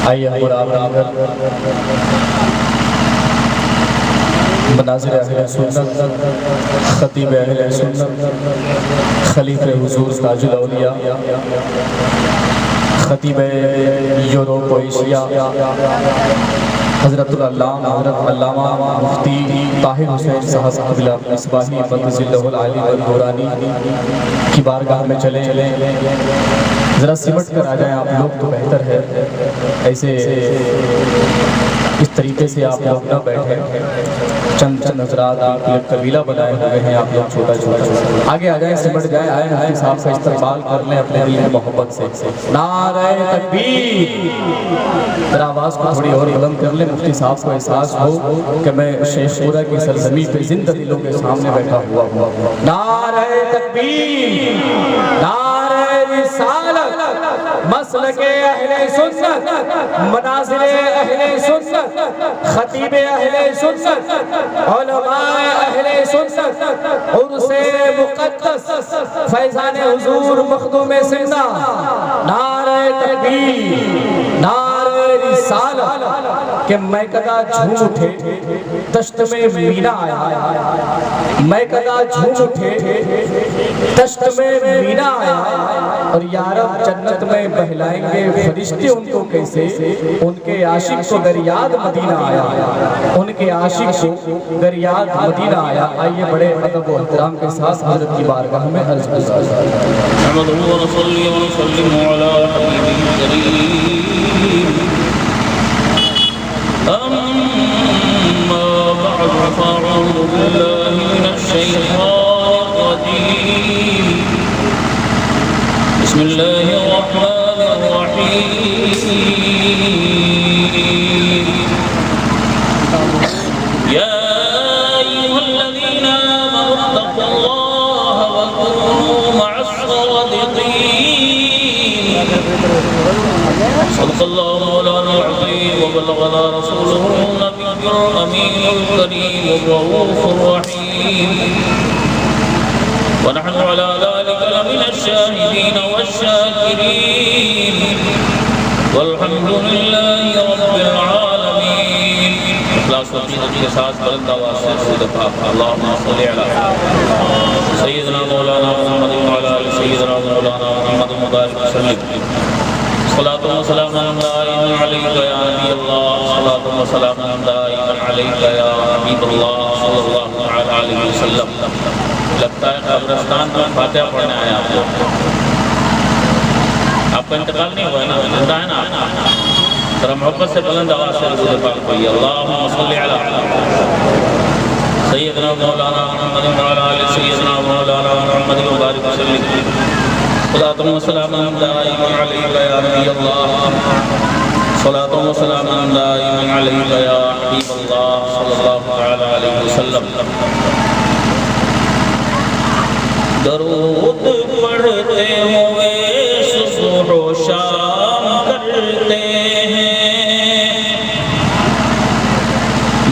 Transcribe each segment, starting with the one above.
آئیے اور آپ مناظر اہل سنت، خطیب اہل سنت، خلیفہ حضور تاج الاولیاء، خطیب یوروپ و ایشیا، حضرت علامہ مفتی طاہر حسین صاحب قبلہ مصباحی مقدس اللہ العالی والنورانی کی بارگاہ میں چلیں، ذرا سمٹ کر آ جائیں آپ لوگ تو بہتر ہے، ایسے اس طریقے سے آپ لوگ نہ بیٹھیں، چند حضرات ایک قبیلہ بنائے ہوئے ہیں، آپ لوگ چھوٹا چھوٹا آگے آ جائیں، سمٹ جائیں، آئے مفتی صاحب کا استقبال کر لیں اپنے دل میں محبت سے۔ نعرہ تکبیر! ذرا آواز کو تھوڑی اور بلند کر لیں، مفتی صاحب کو احساس ہو کہ میں شیخ پورہ کی سرزمین پہ زندہ دلوں کے سامنے بیٹھا ہوا ہوں۔ نعرہ تکبیر! نعرہ رسالت! مسلک اہل سنت، مناظر اہل سنت، خطیب اہل سنت، علماء اہل سنت، عرس مقدس، فیضان حضور مخدوم زندہ، نعرہ تکبیر، نعرہ رسالت! کہ میں کدا جھوم اٹھے دشت میں مینا آیا، میں کدا جھوم اٹھے دشت میں مینا آیا، اور یا رب جنت میں بہلائیں گے فرشتے ان کو کیسے، ان کے عاشق کو گر یاد مدینہ آیا، ان کے عاشق کو گر یاد مدینہ آیا۔ آئیے بڑے ادب و احترام کے ساتھ حضرت کی بارگاہ میں عرض گزار نحمده ونصلي ونسلم على حبيبه الكريم، أما بعد فأعوذ بالله من الشيطان الرجيم، بسم الله الرحمن الرحيم، يا أيها الذين آمنوا اتقوا الله وكونوا مع الصادقين، صدق الله مولانا العظيم وبلغنا رسوله النبي الأمين الكريم الرؤوف الرحيم، ونحن على ذلك لمن الشاهدين والشاكرين، والحمد لله رب العالمين۔ اخلاص و عقیدت کے ساتھ بلند آواز سے درود پاک اللہم صلی علی سیدنا مولانا محمد وعلی آل سیدنا مولانا محمد مبارک وسلم۔ صلاۃ و سلام دائما علیک یا نبی اللہ، صلاۃ و سلام دائما علیک یا حبیب اللہ صلی اللہ علیہ وسلم۔ لگتا ہے قبرستان میں فاتحہ پڑھنے آئے آپ لوگ، آپ کا انتقال نہیں ہوا ہے نا، زندہ ہے نا؟ ذرا محبت سے بلند آواز سے درود پاک پڑھیے، اللہم صلی علی سیدنا مولانا محمد وعلی آل سیدنا مولانا محمد مبارک وسلم۔ صلاۃ و سلام دائما علیک یا نبی اللہ، صلاۃ و سلام دائما علیک یا حبیب اللہ صلی اللہ علیہ وسلم۔ درود پڑھتے ہوئے صبح و شام کرتے ہیں،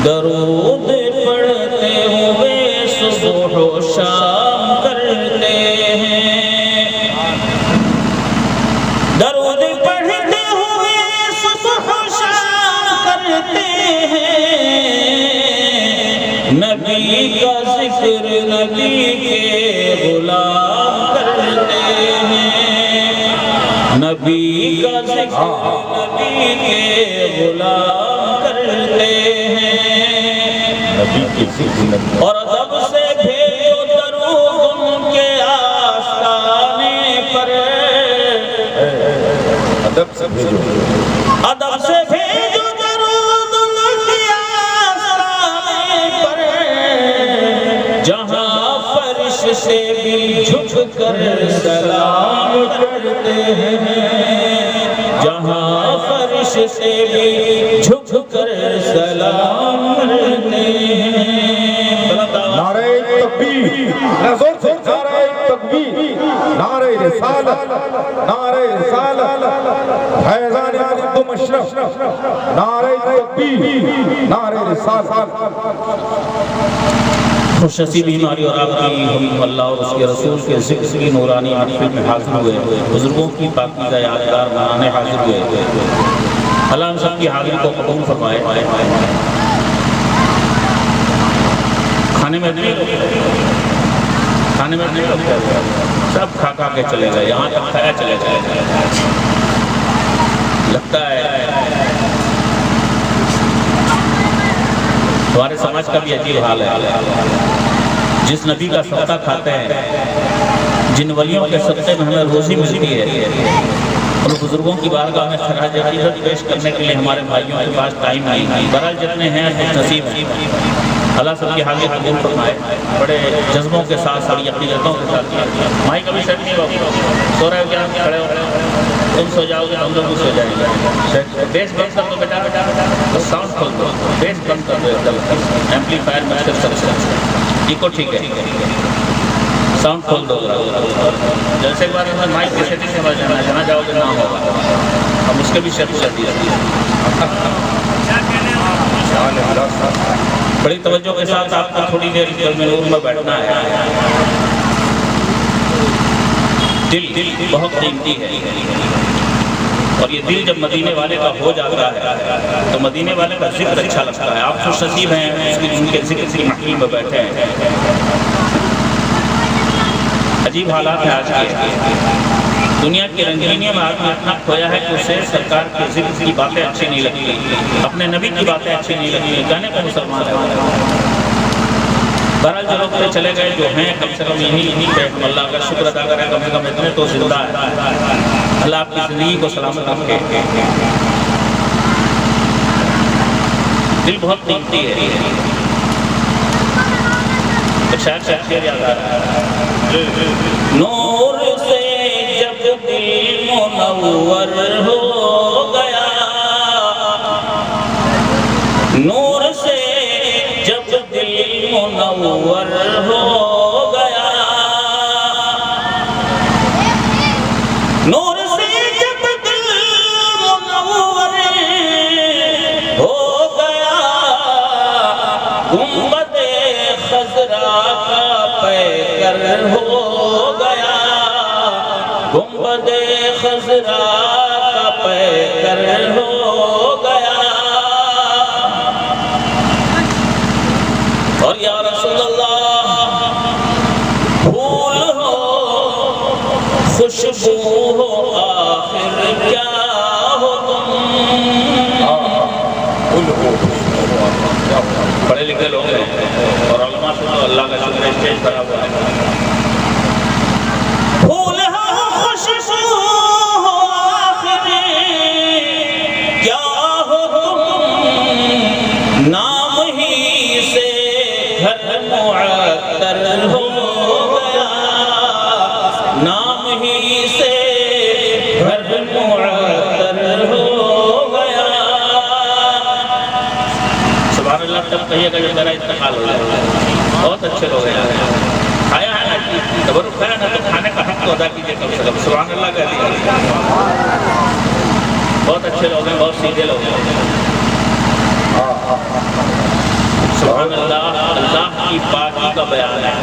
درود پڑھتے ہوئے صبح و شام کرتے ہیں، درود پڑھتے ہوئے صبح و شام کرتے ہیں، نبی کا ذکر نبی کے غلام کرتے ہیں، نبی کا ذکر نبی کے غلام کرتے ہیں، اور ادب سے بھیجو درود ان کے آستانے پر، ادب سے بھیجو درود ان کے آستانے پر، جہاں فرش سے بھی جھک کر سلام کرتے ہیں، جہاں فرش سے بھی جھک کر سلام کرتے ہیں۔ نعرہ تکبیر! زور سے نعرہ تکبیر! نعرہ رسالت! نعرہ رسالت! فیضان مخدوم اشرف! نعرہ تکبیر! نعرہ رسالت! خوش نصیب بیماری اور آپ کی ہم اللہ اور اس کے رسول کے ذکر کی نورانی محفل میں حاضر ہوئے، بزرگوں کی پاکیزہ یادگار بنانے حاضر ہوئے۔ اللہ ہم سب کی حاضری کو قبول فرمائے. کھانے میں نہیں سب کھا کے چلے گئے, یہاں تک کھایا چلے گئے. لگتا ہے ہمارے سماج کا بھی عجیب حال ہے. جس نبی کا صدقہ کھاتے ہیں, جن ولیوں کے صدقے میں ہمیں روزی ملتی ہے, ان بزرگوں کی بارگاہ میں خراج عقیدت پیش کرنے کے لیے ہمارے بھائیوں کے پاس ٹائم نہیں. بہرحال جتنے ہیں خوش نصیب ہیں, اللہ سب کی حاضری قبول فرمائے. بڑے جذبوں کے ساتھ, بڑی عقیدتوں کے ساتھ. مائی کبھی سیٹ نہیں ہوگی, سو رہے ہو کیا, کھڑے ہو, تم سو جاؤ گے ہم لوگ بھی سو جائیں گے. بیس بند کر دو بیٹا, تو ساؤنڈ کھول دو, بیس بند کر دو, ایمپلیفائر میں سب سے ایکو ٹھیک ہے, ساؤنڈ کھول دو. جیسے ایک بار ہمیں مائک کی سیٹنگ سے بجانا ہے, جہاں جاؤ گے نہ ہوگا, ہم اس کے بھی شرط کر دیا. بڑی توجہ کے ساتھ آپ کو تھوڑی دیر میں نور میں بیٹھنا ہے. دل بہت قیمتی ہے, اور یہ دل جب مدینے والے کا ہو جاتا ہے تو مدینے والے کا ذکر اچھا لگتا ہے. آپ خوش نصیب ہیں ان کے ذکر کی محفل میں بیٹھے ہیں. عجیب حالات ہیں آج کے. دنیا کی رنگینیوں میں آدمی اتنا کھویا ہے کہ اسے سرکار کے ذکر کی باتیں اچھی نہیں لگتی, اپنے نبی کی باتیں اچھی نہیں لگتی. کہنے کو مسلمان ہے. بہرحال جو لوگ چلے گئے جو ہیں, کم سے کم یہیں پہ ہم اللہ کا شکر ادا کریں. کم سے کم اتنے تو زندہ ہے. اللہ آپ کی زندگی کو سلامت رکھے. دل بہت قیمتی ہے. شاید یاد آ رہا ہے, نور سے جب دل منور ہو گیا, نور سے جب دل منور ہو گیا, نور سے جب دل منور ہو گیا, گنبد خضرا کا پیکر ہو گیا, گنبد خضرا کا پیکر ہو گیا. اور یا رسول اللہ پھول ہو خوشبو ہو آخر کیا ہو تم. پڑھے لکھے لوگ ہیں اور علماء سے تو اللہ کا شکر ہے اسٹیج پر ہوا ہے. پھول ہو خوشبو ہو آخر کیا ہو تم, نام ہی سے گھر معطر ہو گیا, نام ہی سے گھر معطر ہو گیا. سبحان اللہ. تب کہیے گا جو میرا انتقال ہو جائے. بہت اچھے لوگ ہیں, کھایا ہے نا, تبرک کھایا نا, تو کھانے کا حق تو ادا کیجیے کم سے کم. سبحان اللہ کہہ دیا. بہت اچھے لوگ ہیں, بہت سیدھے لوگ ہیں. سبحان اللہ. اللہ کی پاکی کا بیان ہے.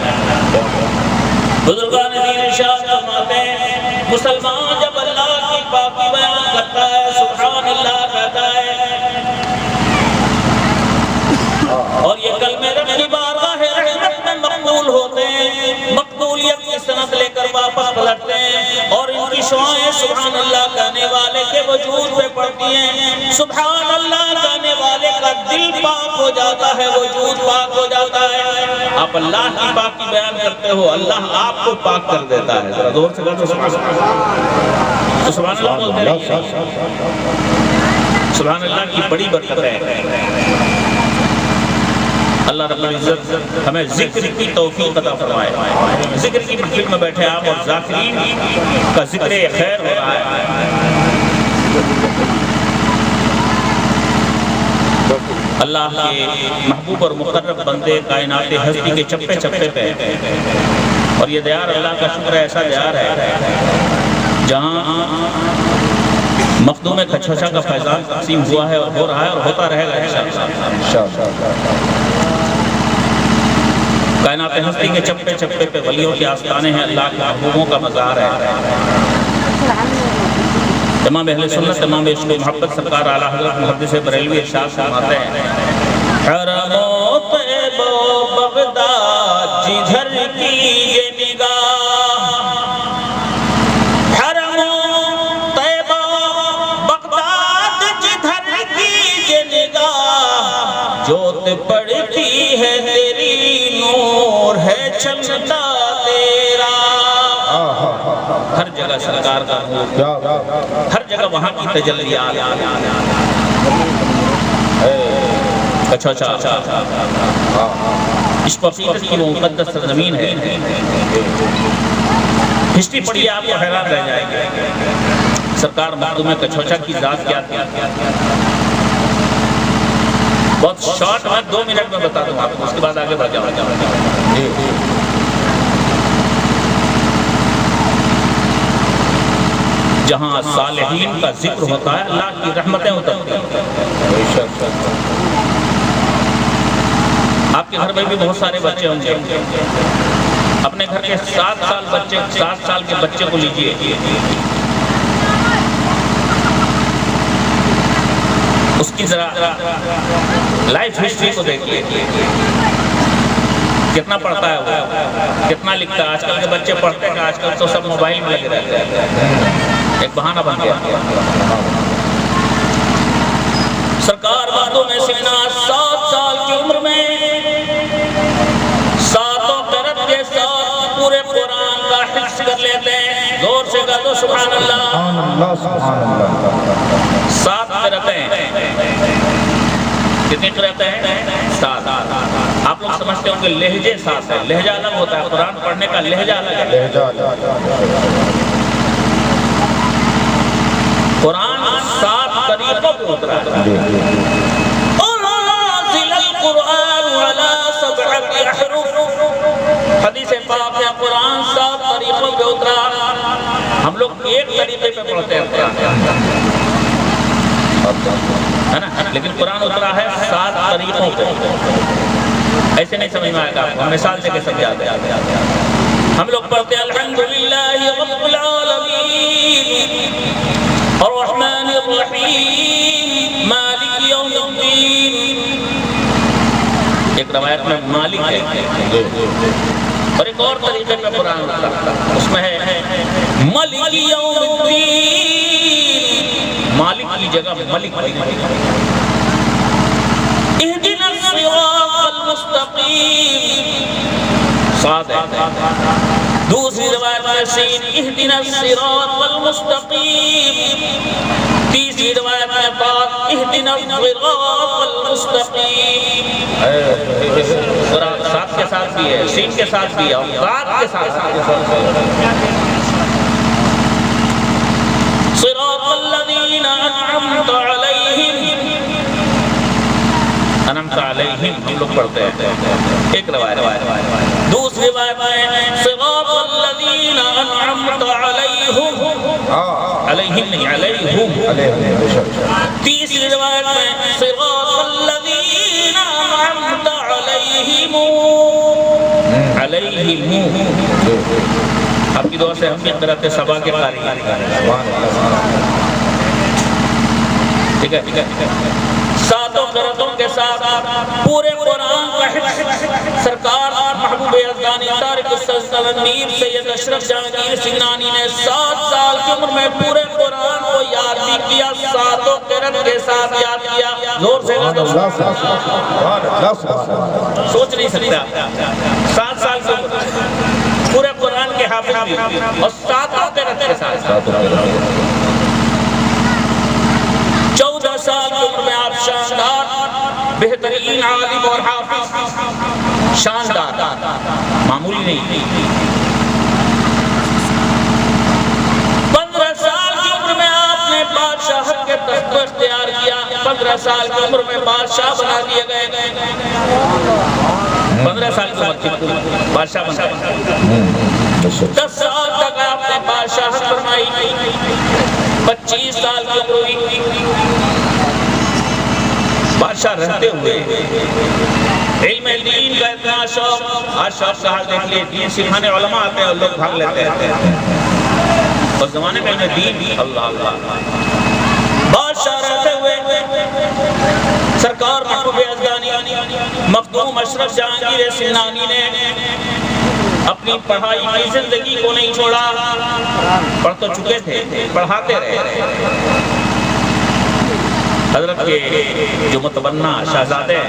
بزرگان دین ارشاد فرماتے ہیں, مسلمان جب اللہ کی پاکی بیان کرتا ہے, سبحان اللہ کہتا ہے, اور یہ کلمے رب کی بارگاہ رحمت میں مقبول ہوتے ہیں, مقبولیت کی سند لے کر واپس پلٹتے ہیں, اور ان کی شعائیں سبحان اللہ کہنے والے کے وجود پہ پڑتی ہیں. سبحان اللہ کہنے والے کا دل پاک ہو جاتا ہے, وجود پاک ہو جاتا ہے. آپ اللہ کی پاکی بیان کرتے ہو, اللہ آپ کو پاک کر دیتا ہے. ذرا زور سے کہو سبحان اللہ. سبحان اللہ بولتے رہیے. سبحان اللہ کی بڑی برکت ہے. اللہ رب العزت ہمیں ذکر کی توفیق عطا فرمائے. ذکر کی محفل میں بیٹھے آپ, اور ذاکرین کا ذکر خیر ہو رہا ہے. اللہ کے محبوب اور مقرب بندے کائنات ہستی کے چپے چپے پہ, اور یہ دیار اللہ کا شکر ایسا دیار ہے جہاں مخدوم کچھوچا کا فیضان تقسیم ہوا ہے, اور ہو رہا ہے, اور ہوتا رہے گا انشاءاللہ. کائنات ہستی کے چپے چپے پہ ولیوں کے آستانے ہیں, اللہ کے محبوبوں کا مزار ہے. امام اہل سنت امام عشق و محبت سرکار اعلیٰ حضرت محدث بریلوی ارشاد فرماتے ہیں حرم و طیب و بغداد جدھر کی یہ نگاہ، حرم و طیب و بغداد جدھر کی یہ نگاہ، جوت پڑتی ہے تیری نور ہے چمکتا تیرا۔ ہر جگہ سرکار کا نور، ہر جگہ وہاں کی تجلیات۔ اچھا اس پفیدت کی وہ مقدس سرزمین ہے، ہسٹری پڑھیے آپ کو حیران رہ جائے گا سرکار مخدوم کچھوچا کی ذات کیا تھی۔ بہت شارٹ میں 2 منٹ میں بتا دوں آپ کو، اس کے بعد آگے بڑھ جاؤں۔ جہاں صالحین کا ذکر ہوتا ہے اللہ کی رحمتیں اترتی ہیں۔ آپ کے گھر میں بھی بہت سارے بچے ہوں گے، اپنے گھر کے 7 سال کے بچے کو لیجئے، اس کی ذرا لائف ہسٹری کو دیکھیے، کتنا پڑھتا ہے وہ، کتنا لکھتا ہے۔ آج کل کے بچے پڑھتے ہیں، آج کل تو سب موبائل میں لگے رہتے ہیں، ایک بہانہ بن گیا۔ سرکار مخدوم سینا 7 سال کی عمر میں 7 قرات کے ساتھ پورے قرآن کا حفظ کر لیتے ہیں۔ زور سے کہہ دو سبحان اللہ۔ سبحان اللہ سبحان اللہ۔ 7 قراتیں، کتنی قراتیں ہیں؟ 7۔ آپ لوگ سمجھتے ہوں کہ لہجے 7 ہے، لہجہ الگ ہوتا ہے، قرآن پڑھنے کا لہجہ الگ ہے۔ قرآن 7 طریقوں پہ اترا ہے۔ حدیث پاک میں قرآن 7 طریقوں پہ اترا، ہم لوگ ایک طریقے پہ پڑھتے ہیں ہے نا، لیکن قرآن اترا ہے 7 طریقوں پہ۔ ایسے نہیں سمجھ میں آئے گا، ہم مثال دے کے سمجھاتے ہیں۔ ہم لوگ پڑھتے ہیں الحمدللہ رب العالمین الرحمن الرحیم مالک یوم الدین۔ ایک روایت میں مالک ہے، اور ایک اور طریقے پہ قرآن اترا، اس میں ہے مالک یوم الدین، مالک کی جگہ ملک۔ اہدنا الصراط المستقیم، صاد ہے۔ دوسری روایت میں سین اہدنا الصراط المستقیم، تیسری روایت میں بات اہدنا الصراط المستقیم۔ صاد کے ساتھ بھی ہے، سین کے ساتھ بھی ہے، اور صاد کے ساتھ صراط الذین انعمت علیہم، انعمت علیہم ہم لوگ پڑھتے ہیں، ایک روایت۔ دوسری روایت میں صراط الذین انعمت علیہم، علیہم نہیں علیہم۔ تیسری روایت میں صراط الذین انعمت علیہم، علیہم۔ آپ کی دعا سے ہم بھی قرأت سبا کے قاری ہیں، ٹھیک ہے۔ 7 قرأتوں کے ساتھ پورے قرآن کا حفظ سرکار محبوب یزدانی طارق السلطان میر سید اشرف جہانگیر سنانی نے 7 سال کی عمر میں پورے قرآن کو یاد بھی کیا، 7 قرأت کے ساتھ یاد کیا۔ زور سے سوچ نہیں سکتا، 7 سال کی عمر پورے قرآن کے حافظ بھی، اور 7 قرأت کے ساتھ۔ 14 سال کی عمر میں آپ شاندار بہترین عالم اور حافظ، شاندار، معمولی نہیں۔ 15 سال کی عمر میں آپ نے بادشاہت کے تخت کو اختیار کیا، 15 سال کی عمر میں بادشاہ بنا دیے گئے۔ 15 سال کی عمر بادشاہ بنا گئے۔ 10 سال تک آپ نے بادشاہت فرمائی، 25 سال کی عمر ہوئی، بادشاہ رہتے ہوئے علم دین کا اتنا شوق، آج شوق کا حال دیکھ لیے، دین سکھانے علماء آتے ہیں اور لوگ بھاگ لیتے ہیں۔ اس زمانے میں انہیں دین اللہ اللہ بادشاہ رہتے ہوئے سرکار محبوب ازدانی مخدوم اشرف جہانگیر سمنانی نے اپنی پڑھائی کی زندگی کو نہیں چھوڑا، پڑھ تو چکے تھے، پڑھاتے رہے۔ حضرت کے جو متبنہ شہزادے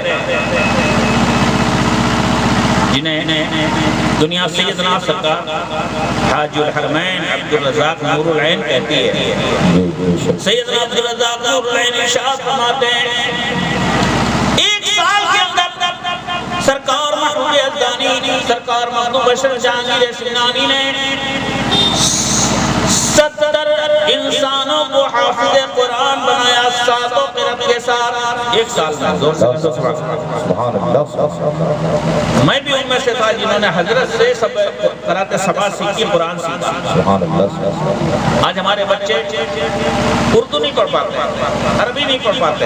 جنہیں دنیا سیدنا سرکار حاج الحرمین عبدالرزاق نور العین کہتی ہے، سیدنا عبدالرزاق نور العین ارشاد فرماتے ہیں 1 سال کے اندر سرکار محبوب ازدانی سرکار مخدوم اشرف جہانگیر سمنانی نے 70 انسانوں کو حافظ قرآن بنایا، ساتوں قرآن کے ساتھ 1 سال میں۔ زور سے سبحان اللہ۔ میں بھی ان میں سے تھا جنہوں نے حضرت سے قرأت سبا سیکھی، قرآن سیکھا۔ سبحان اللہ۔ آج ہمارے بچے اردو نہیں پڑھ پاتے، عربی نہیں پڑھ پاتے،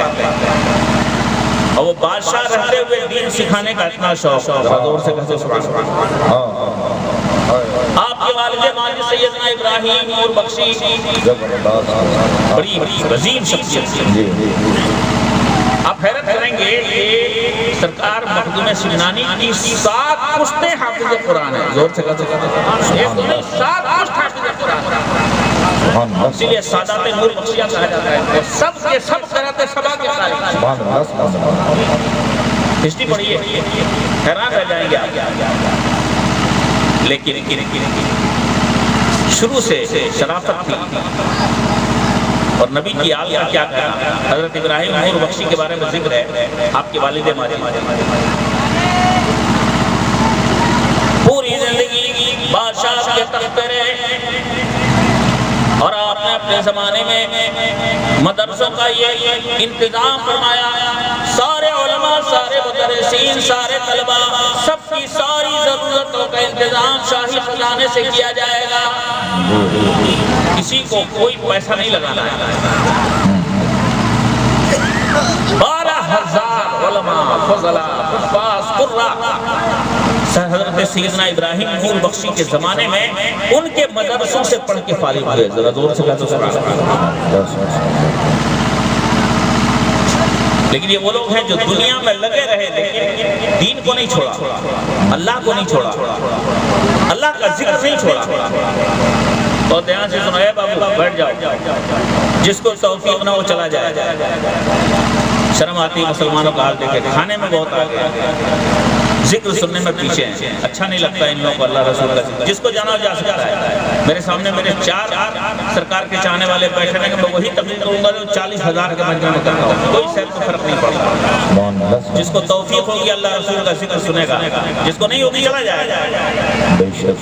اور وہ بادشاہ رہتے ہوئے دین سکھانے کا اتنا شوق ہے۔ زور سے کہتے سبحان اللہ۔ آپ کے والد ماجد سیدنا ابراہیم نور بخشی بڑی عظیم شخصیت، آپ حیرت کریں گے کہ سرکار مخدوم سمنانی کی 7 پشتیں حافظ قرآن ہیں۔ زور سے کہتے ہیں 7 پشت حافظ قرآن ہیں، اسی لیے سادات نور بخشیہ کہا جاتا ہے، اور سب کے سب قرأت سبا کے قائل ہیں۔ ہسٹری پڑھیے، حیران رہ جائیں گے آپ۔ لیکن شروع سے شرافت تھی، اور نبی کی آل کا کیا کہنا۔ حضرت ابراہیم نور بخشی کے بارے میں ذکر ہے، آپ کے والد ماجد پوری زندگی بادشاہ کے تخت پہ رہے، اور آپ نے اپنے زمانے میں مدرسوں کا یہ انتظام فرمایا۔ سارے علماء، سارے مدرسین، سارے طلباء، سب کی ساری ضرورتوں کا انتظام شاہی خزانے سے کیا جائے گا، کسی کو کوئی پیسہ نہیں لگانا ہے۔ 12,000 علماء، فضلاء، حفاظ، قراء حضرت سیدنا ابراہیم نور بخشی کے زمانے میں ان کے مدرسوں سے پڑھ کے فارغ ہوئے۔ ذرا زور سے کہتے ہیں۔ لیکن یہ وہ لوگ ہیں جو دنیا میں لگے رہے، لیکن دین کو نہیں چھوڑا، اللہ کو نہیں چھوڑا، اللہ کا ذکر نہیں چھوڑا۔ اور دھیان سے سنو، اے بابو بیٹھ جاؤ، جس کو توفیق نہ وہ چلا جائے۔ شرم آتی مسلمانوں کا حال دیکھے، کھانے میں بہت آگے، ذکر سننے میں پیچھے ہیں، اچھا نہیں لگتا ان لوگوں کو اللہ رسول کا ذکر۔ جس کو جانا جا سکتا ہے، میرے سامنے میرے 4 سرکار کے چاہنے والے بیٹھے ہیں کہ میں وہی تقریر کروں گا جو 40,000 کے مجمع میں کرتا ہوں، کوئی سیر کو فرق نہیں پڑتا۔ جس کو توفیق ہوگی اللہ رسول کا ذکر سنے گا، جس کو نہیں ہوگی چلا جائے گا۔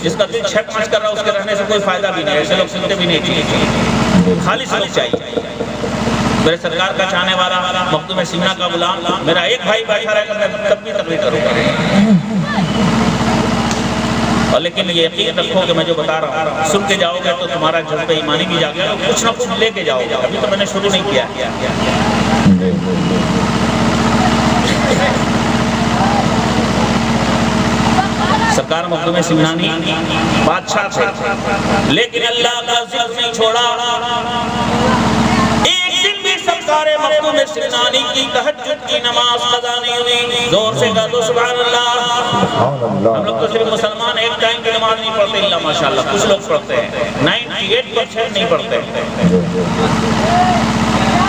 جس کا دل چھٹ مچ کر رہا ہے اس کے رہنے سے کوئی فائدہ بھی نہیں ہے، ایسے لوگ سنتے بھی نہیں چاہیے، خالص لوگ چاہیے۔ میرے سرکار کا چاہنے والا مخدوم سمنا کا غلام، میرا ایک بھائی بیٹھا رہے گا، میں تب بھی تقریر کروں گا۔ اور لیکن یہ یقین رکھو کہ میں جو بتا رہا ہوں سن کے جاؤ گے تو تمہارا جذبہ ایمانی بھی جاگے گا، کچھ نہ کچھ لے کے جاؤ گے۔ ابھی تو میں نے شروع نہیں کیا۔ سرکار مخدوم سمنانی بادشاہ تھے، لیکن اللہ کا ذکر نہیں چھوڑا۔ سرکار مخدوم سمنانی کی تہجد کی نماز قضا نہیں ہوئی۔ زور سے کہا تو سبحان اللہ۔ ہم لوگ تو صرف مسلمان ایک ٹائم کی نماز نہیں پڑھتے، اللہ ماشاءاللہ، کچھ لوگ پڑھتے ہیں، 98% نہیں پڑھتے۔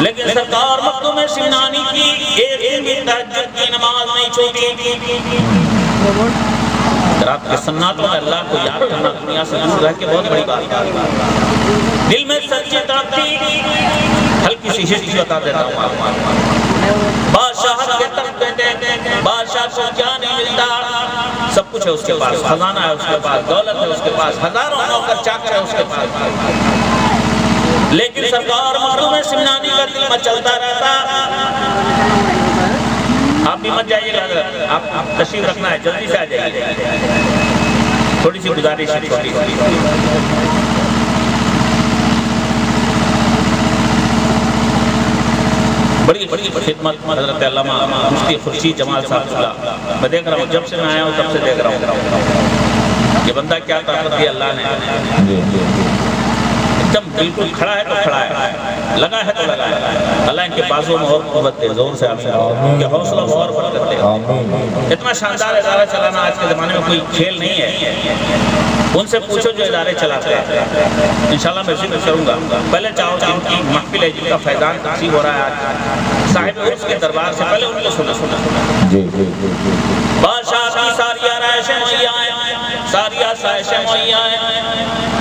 لیکن سرکار مخدوم سمنانی کی ایک دن بھی تہجد کی نماز نہیں چھوٹی۔ رات کے سناتوں میں اللہ کو یاد کرنا دنیا سے دور رہ کے بہت بڑی بات ہے۔ دل میں سچی طرف تھی۔ ہلکی سی ہسٹری بتا دیتا ہوں آپ کو۔ بادشاہت کے تخت پہ تھے، بادشاہ کو کیا نہیں ملتا، سب کچھ ہے اس کے پاس، خزانہ ہے اس کے پاس، دولت ہے اس کے پاس، ہزاروں نوکر چاکر ہے اس کے پاس، لیکن سرکار مخدوم سمنانی کا دل مچلتا رہتا۔ آپ بھی مت جائیے گا، آپ تشریف رکھنا ہے، جلدی سے آ جائیے۔ تھوڑی سی گزارش ہے، چھوٹی سی۔ بڑی خدمت حضرت علامہ مفتی خورشید جمال صاحب، میں دیکھ رہا ہوں جب سے میں آیا ہوں تب سے دیکھ رہا ہوں یہ بندہ کیا طاقت دی اللہ نے۔ دم بالکل کھڑا ہے تو کھڑا ہے، لگا ہے تو لگا ہے۔ اللہ ان کے بازوں میں اور قوت دے، زور سے آمین، کہ حوصلہ اور برکت دے۔ اتنا شاندار ادارہ چلانا آج کے زمانے میں کوئی کھیل نہیں ہے۔ ان سے پوچھو جو ادارے چلاتے ہیں، انشاءاللہ میں ذکر کروں گا۔ پہلے چاہو جن کی محفل ہے، جن کا فیضان تقسیم ہو رہا ہے آج صاحب عرس کے دربار سے، پہلے ان کو سنا۔ بادشاہ کی ساریہ رائشیں موئیاں ہیں، ساریہ سائشیں موئیاں ہیں،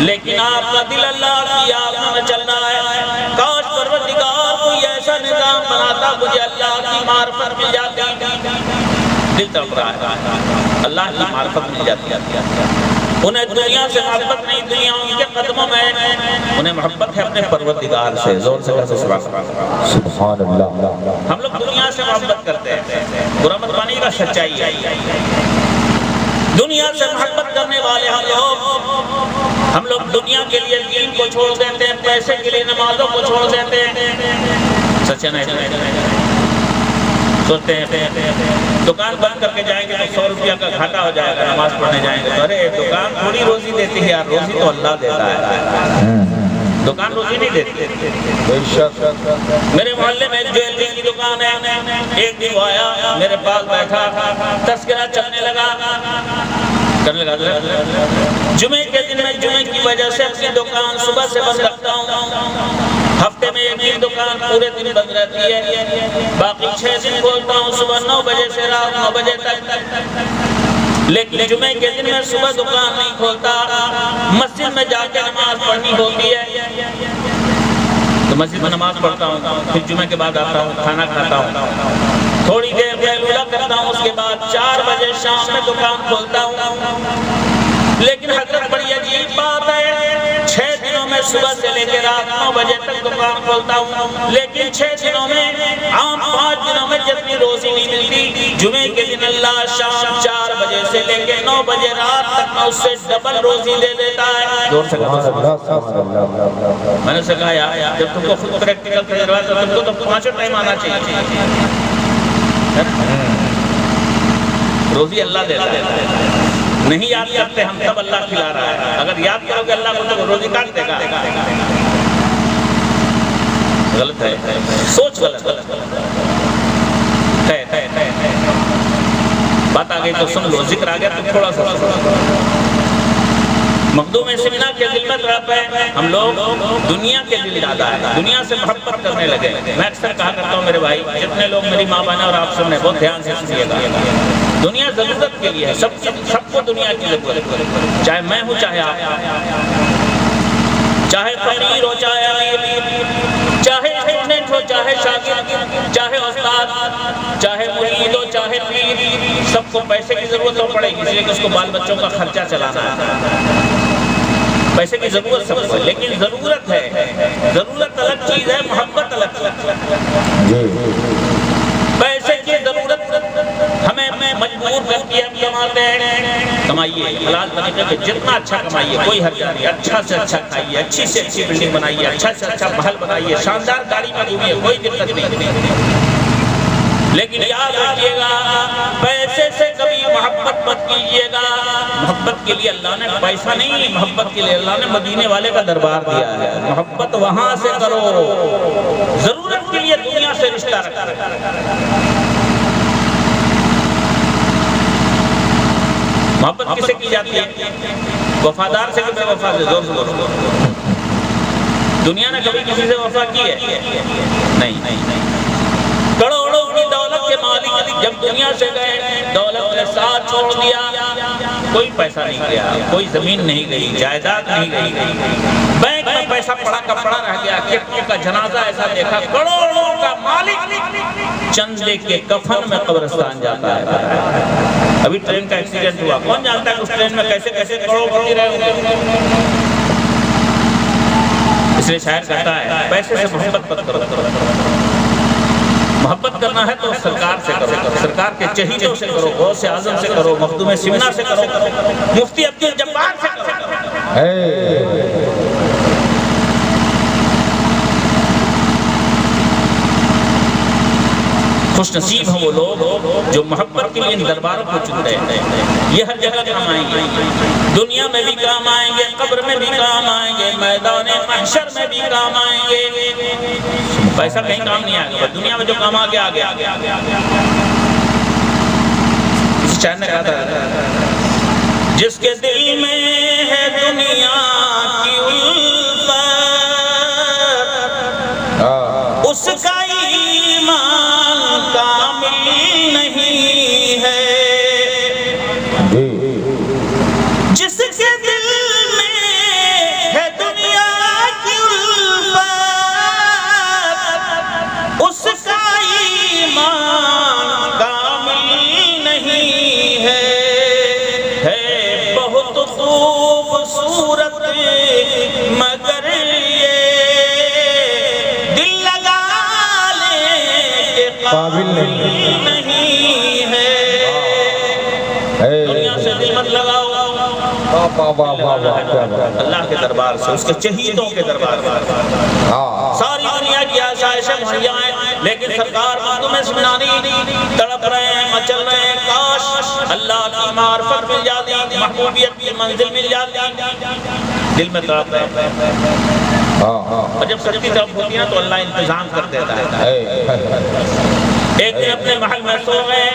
لیکن آپ کا دل اللہ کی آگ میں چلنا ہے۔ کاش پروردگار کوئی ایسا نظام بناتا مجھے اللہ کی معرفت مل جاتی۔ دل تڑپ رہا ہے، اللہ کی معرفت مل جاتی۔ انہیں دنیا سے محبت نہیں، دنیا ان کے قدموں میں، انہیں محبت ہے اپنے پروردگار سے۔ زور سے کہتے سبحان اللہ۔ ہم لوگ دنیا سے محبت کرتے ہیں، برا مت مانیے گا، سچائی ہے۔ دنیا سے محبت کرنے والے ہم لوگ دنیا کے لیے دین کو چھوڑ دیتے ہیں، پیسے کے لیے نمازوں کو چھوڑ دیتے ہیں۔ سچے نہیں سوچتے ہیں دکان بند کر کے جائیں گے تو 100 روپیہ کا گھاٹا ہو جائے گا، نماز پڑھنے جائیں گے تو ارے دکان تھوڑی روزی دیتی ہے یار، روزی تو اللہ دیتا ہے، دکان روزی نہیں دیتی۔ میرے محلے میں ایک جویلری کی دکان ہے، ایک دن وہ آیا میرے پاس بیٹھا، تذکرہ چلنے لگا، جمعے کے دن میں جمعے کی وجہ سے اپنی دکان صبح سے بند رکھتا ہوں، ہفتے میں ایک دن دکان پورے دن بند رہتی ہے، باقی 6 دن کھولتا ہوں، صبح 9 بجے سے رات 9 بجے تک۔ لیکن جمعے کے دن میں صبح دکان نہیں کھولتا، مسجد میں جا کے نماز پڑھنی ہوتی ہے تو مسجد میں نماز پڑھتا ہوں، پھر جمعے کے بعد آتا ہوں، کھانا کھاتا ہوں، تھوڑی دیر قیلولہ کرتا ہوں، اس کے بعد 4 بجے شام میں دکان کھولتا ہوں۔ لیکن حضرت بڑی عجیب بات ہے، 6 دنوں میں صبح سے لے کے رات 9 بجے تک دکان کھولتا ہوں، لیکن 6 دنوں میں عام 5 دنوں میں جتنی روزی نہیں ملتی، جمعے کے دن اللہ شام 4 بجے سے لے کے 9 بجے رات تک میں اس سے ڈبل روزی دے دیتا ہے۔ زور سے میں نے اسے کہا یار جب تم کو خود پریکٹیکل تجربہ ہے تو تم کو تو 5 ٹائم آنا چاہیے، روزی اللہ دیتا ہے، نہیں یاد کرتے ہم تب اللہ کھلا رہا ہے، اگر یاد کرو کہ اللہ کو تو روزی کاٹ دے گا۔ غلط ہے، سوچ غلط بات آ گئی تو سن لو، ذکر آ گیا تو تھوڑا سا مخدوم سمنا کے دل میں تڑپ ہے، ہم لوگ دنیا کے دل ڈالا ہے، دنیا سے محبت کرنے لگے۔ میں اکثر کہا کرتا ہوں میرے بھائی، جتنے لوگ میری ماں بہنیں اور آپ سن رہے ہیں بہت دھیان سے سنیے گا، دنیا ضرورت کے لیے ہے، سب کو دنیا کی ضرورت ہے، چاہے میں ہوں چاہے آپ، چاہے فقیر ہو چاہے امیر، چاہے اسٹوڈنٹ ہو چاہے شاگرد، چاہے استاد، چاہے مرید ہو چاہے پیر، سب کو پیسے کی ضرورت ہو پڑے گی، اس لیے کہ اس کو بال بچوں کا خرچہ چلانا ہے، پیسے کی ضرورت سب کو، لیکن ضرورت ہے، ضرورت الگ چیز ہے، محبت الگ چیز ہے۔ پیسے کی ضرورت ہمیں مجبور کرتی ہے، کماتے ہیں، کمائیے حلال طریقے سے جتنا اچھا کمائیے، کوئی حرج نہیں، اچھا سے اچھا کھائیے، اچھی سے اچھی بلڈنگ بنائیے، اچھا سے اچھا محل بنائیے، شاندار گاڑی میں گھومیے، کوئی دقت نہیں، لیکن یاد رکھیے گا پیسے سے کبھی محبت مت کیجیے گا۔ محبت کے لیے اللہ نے پیسہ نہیں، محبت کے لیے اللہ نے مدینے والے کا دربار دیا ہے، محبت وہاں سے کرو، ضرورت کے لیے دنیا سے رشتہ رکھو۔ محبت کسے کی جاتی ہے؟ وفادار سے کہ بے وفا سے؟ زور سے بولو۔ دنیا نے کبھی کسی سے وفا کی ہے؟ نہیں۔ کروڑوں کی دولت کے مالک جب دنیا سے گئے، دولت کے ساتھ چھوڑ دیا، کوئی پیسہ نہیں گیا، کوئی زمین نہیں گئی، جائیداد نہیں گئی، بینک میں پیسہ پڑا کا پڑا رہ گیا، کتنوں کا جنازہ ایسا دیکھا، کروڑوں کا مالک چندے کے کفن میں قبرستان جاتا ہے۔ ابھی ٹرین کا ایکسیڈنٹ ہوا، کون جانتا ہے کہ اس ٹرین میں کیسے کیسے کروڑوں بڑھتی رہے ہوں گے؟ اس لیے شاعر کہتا ہے پیسے سے محبت مت کرو، محبت کرنا ہے تو سرکار سے کرو، سرکار کے چہیتوں سے کرو، غوث اعظم سے کرو، مخدوم سمنا سے کرو، مفتی عبدالجبار سے کرو۔ خوش نصیب ہیں وہ لوگ جو محبت کے لیے ان درباروں کو چنتے ہیں، یہ ہر جگہ کام آئیں گے۔ دنیا میں بھی کام آئیں گے، قبر میں بھی کام آئیں گے، میدان محشر میں بھی کام آئیں گے۔ پیسہ کہیں کام نہیں آئے گا، دنیا میں جو کام آ گیا اس شاعر نے کہا تھا جس کے دل میں ہے دنیا کی الفت، اس کا ایمان کامل نہیں ہے۔ جس کے دل میں ہے دنیا کی الفت، اس کا ایمان کامل نہیں ہے۔ ہے بہت خوبصورت مگر یہ دل لگانے کے قابل نہیں ہے۔ دنیا سے دل مت لگاؤ، اللہ کے دربار سے، اس کے شہیدوں کے دربار سے۔ ساری دنیا کی آسائشیں مہیا ہیں، لیکن سرکار مخدوم سمنانی تڑپ رہے ہیں، مچل رہے ہیں، کاش اللہ کی معرفت مل جاتی، محبوبیت کی منزل مل جاتی۔ دل میں تڑپ رہے ہیں، اور جب سچی طرف ہوتی ہے تو اللہ انتظام کر دیتا ہے۔ ایک دن اپنے محل میں سو گئے،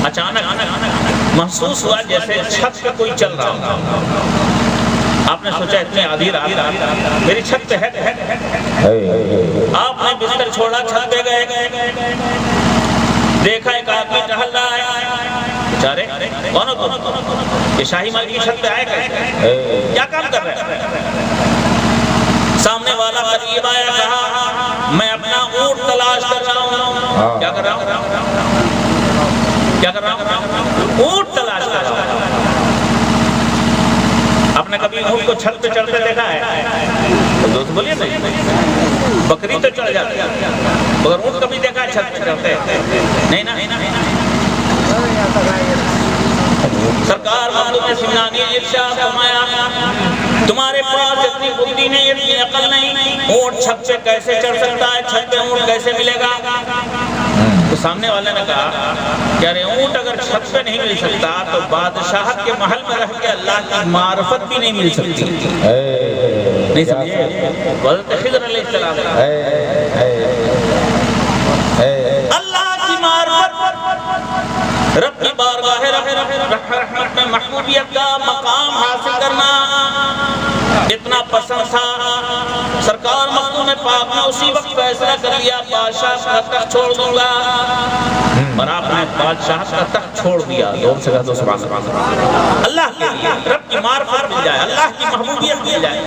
اچانک محسوس ہوا جیسے چھت پہ کوئی چل رہا ہو۔ آپ نے سوچا اتنے آدھی رات میری چھت پہ ہے۔ آپ نے بستر چھوڑا، چھت پہ گئے، دیکھا ایک آدمی ٹہل رہا ہے۔ بیچارے کون ہو تم؟ یہ شاہی محل کی چھت پہ آئے گئے، کیا کام کر رہے ہیں؟ سامنے والا قریب آیا، کہا میں اپنا اونٹ تلاش کر رہا ہوں۔ کیا کر رہا ہوں؟ کیا کر رہا ہوں؟ اونٹ تلاش کر رہا ہوں۔ آپ نے کبھی اونٹ کو چھت پہ چڑھتے دیکھا ہے؟ تو دوست بولیے نہیں، بکری تو چڑھ جاتی ہے، مگر اونٹ کبھی دیکھا ہے چھت پہ چڑھتے؟ نہیں نا۔ سرکار مخدوم سمنانی نے ارشاد فرمایا تمہارے پاس اتنی بُدھی نہیں، اتنی عقل نہیں، اونٹ چھت پہ کیسے چڑھ سکتا ہے؟ چھت پہ اونٹ کیسے ملے گا؟ تو سامنے والے نے کہا کہ ارے اونٹ اگر چھت پہ نہیں مل سکتا تو بادشاہت کے محل میں رہ کے اللہ کی معرفت بھی نہیں مل سکتی۔ نہیں سمجھے؟ حضرت خضر علیہ السلام اللہ کی معرفت، رب کی بارگاہ رحمت میں محبوبیت کا مقام حاصل کرنا اتنا پسند تھا، سرکار مخدوم پاک نے اسی وقت فیصلہ کر لیا بادشاہ کا تخت چھوڑ دوں گا، اور آپ نے بادشاہ کا تخت چھوڑ دیا۔ دور سے کہا تو سبحان اللہ، اللہ کے لیے رب کی معرفت مل جائے، اللہ کی محبوبیت مل جائے۔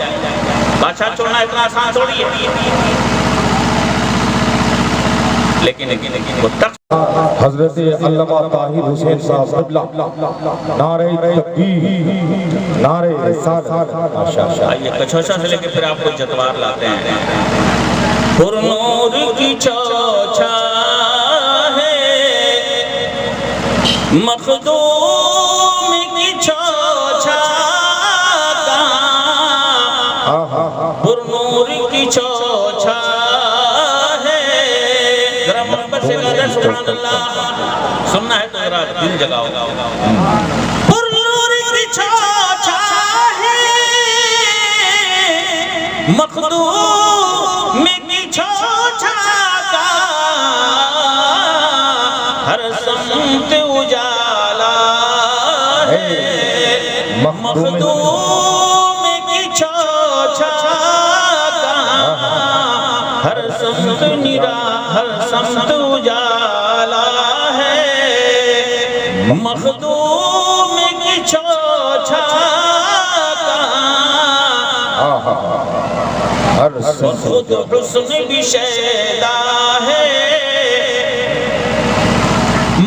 بادشاہ چھوڑنا اتنا آسان تھوڑی ہے، لیکن وہ تخت حضرت علامہ طاہر حسین صاحب قبلہ نعرہ تکبیر، نعرہ رسالت۔ آئیے کچھوچا سے لے کے پھر آپ کو جتوار لاتے ہیں۔ پر نور کی چوچا ہے مخدوم کی چوچا کہاں، پر نور کی چوچا سبحان اللہ، سننا ہے تو ذرا دل جگاؤ۔ پر نور کی چوچا ہے مخدوم کی چوچا کا، ہر سمت اجالا ہے مخدوم کی چوچا کا، ہر سمت نرا، ہر سمت اجالا ہے مخدوم کی چوچا کا، خود حسن بھی شیدا ہے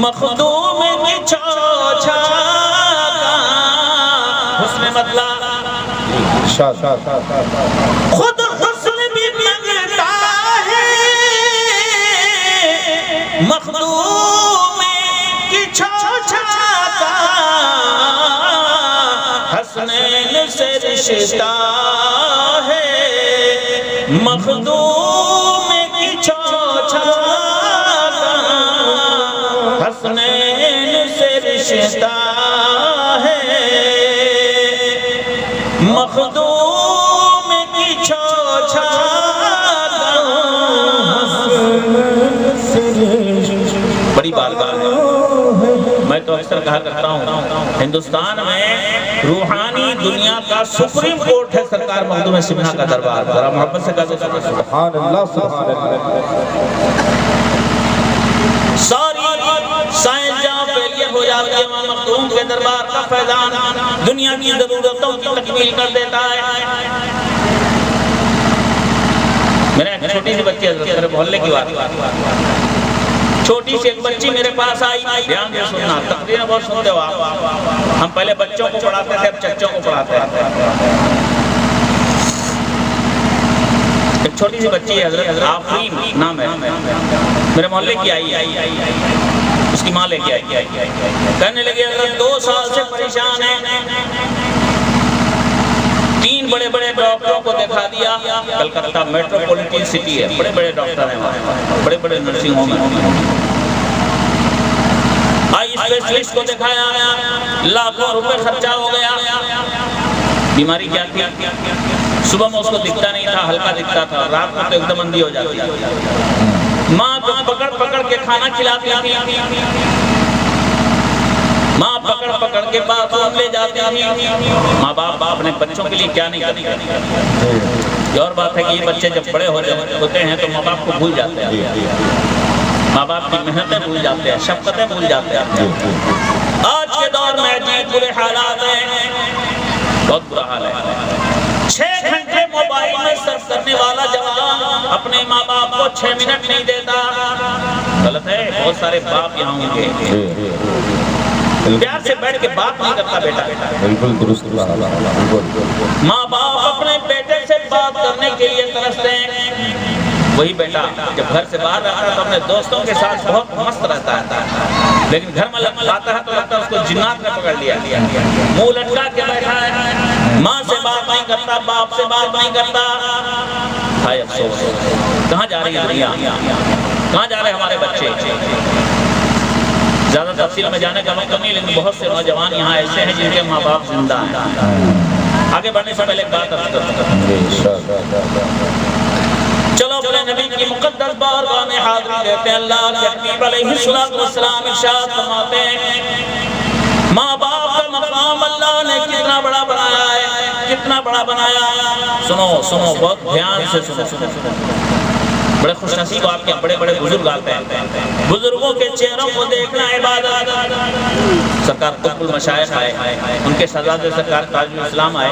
مخدوم کی چوچا کا۔ حسن مطلب خود حسن بھی منگتا ہے مخدوم کی چوچا کا، حسنین سے رشتہ ہے مخدوم کی چوچا کا، حسنین سے رشتہ اکثر کہا کرتا ہوں، ہندوستان میں روحانی دنیا کا سپریم کورٹ ہے سرکار مخدوم سمنا کا دربار۔ ذرا محبت سے کہا تو سبحان اللہ سبحان اللہ۔ ساری سائنس جہاں فیلئر ہو جاتی ہے، امام مخدوم کے دربار کا فیضان دنیا کی ضرورتوں کی تکمیل کر دیتا ہے۔ میں نے ایک چھوٹی سی بچی حضرت میرے محلے کی بات، چھوٹی سی ایک بچی میرے پاس آئی، دھیان سے سننا، تقریر بہت سنتے ہو آپ، ہم پہلے بچوں کو پڑھاتے تھے، اب چچوں کو پڑھاتے ہیں۔ ایک چھوٹی سی بچی ہے حضرت آفرین نام ہے، میرے محلے کی آئی، اس کی ماں لے کے آئی، کہنے لگے حضرت 2 سال سے پریشان ہیں، 3 بڑے بڑے ڈاکٹروں کو دکھا دیا، کلکتہ میٹروپولیٹن سٹی ہے، بڑے بڑے ڈاکٹر ہیں وہاں، بڑے بڑے نرسنگ ہوم ہیں، آئی اسپیشلسٹ کو دکھایا، لاکھوں روپے خرچہ ہو گیا۔ بیماری کیا تھی؟ صبح میں اس کو دکھتا نہیں تھا، ہلکا دکھتا تھا، رات میں تو ایک دم اندھی ہو جاتی تھی۔ ماں کو پکڑ پکڑ کے کھانا کھلاتی تھی، ماں پکڑ پکڑ کے باتھ روم لے جاتی تھی۔ ماں باپ اپنے بچوں کے لیے کیا نہیں کرتے۔ یہ اور بات ہے کہ یہ بچے جب بڑے ہوتے ہیں تو ماں باپ کو بھول جاتے ہیں، ماں باپ کی محنتیں بھول جاتے ہیں، شفقتیں بھول جاتے ہیں۔ آج کے دور میں عجیب برے حالات ہیں، بہت برا حال ہے۔ 6 گھنٹے موبائل میں سرف کرنے والا جوان اپنے ماں باپ کو 6 منٹ نہیں دیتا، غلط ہے۔ بہت سارے باپ یہاں ہوں گے، پیار سے بیٹھ کے بات نہیں کرتا بیٹا، بالکل درست ماں باپ اپنے بیٹے سے بات کرنے کے لیے ترستے ہیں۔ وہی بیٹا جب گھر سے باہر رہتا ہے تو اپنے دوستوں کے ساتھ بہت مست رہتا ہے، لیکن گھر میں آتا ہے تو لگتا ہے اس کو جنات نے پکڑ لیا، منہ لٹکا کے بیٹھا ہے، ماں سے بات نہیں کرتا، باپ سے بات نہیں کرتا۔ ہائے افسوس، کہاں جا رہی ہے دنیا، کہاں جا رہے ہمارے بچے؟ زیادہ تفصیل میں جانے کا وقت نہیں، لیکن بہت سے نوجوان یہاں ایسے ہیں جن کے ماں باپ زندہ ہیں۔ آگے بڑھنے سے پہلے ایک بات عرض کرتا ہوں، چلو اپنے نبی کی مقدس بارگاہ میں حاضری دیتے ہیں۔ اللہ کے حبیب علیہ السلام ارشاد فرماتے ہیں، ماں باپ کا مقام اللہ نے کتنا بڑا بنایا ہے، کتنا بڑا بنایا۔ سنو سنو، بہت دھیان سے سنو، بڑے خوش نصیب آپ کے بڑے بڑے بزرگ آتے ہیں، بزرگوں کے چہروں کو دیکھنا عبادت۔ سرکار قطب المشائخ آئے، ان کے شہزادے سرکار تاج الاسلام آئے،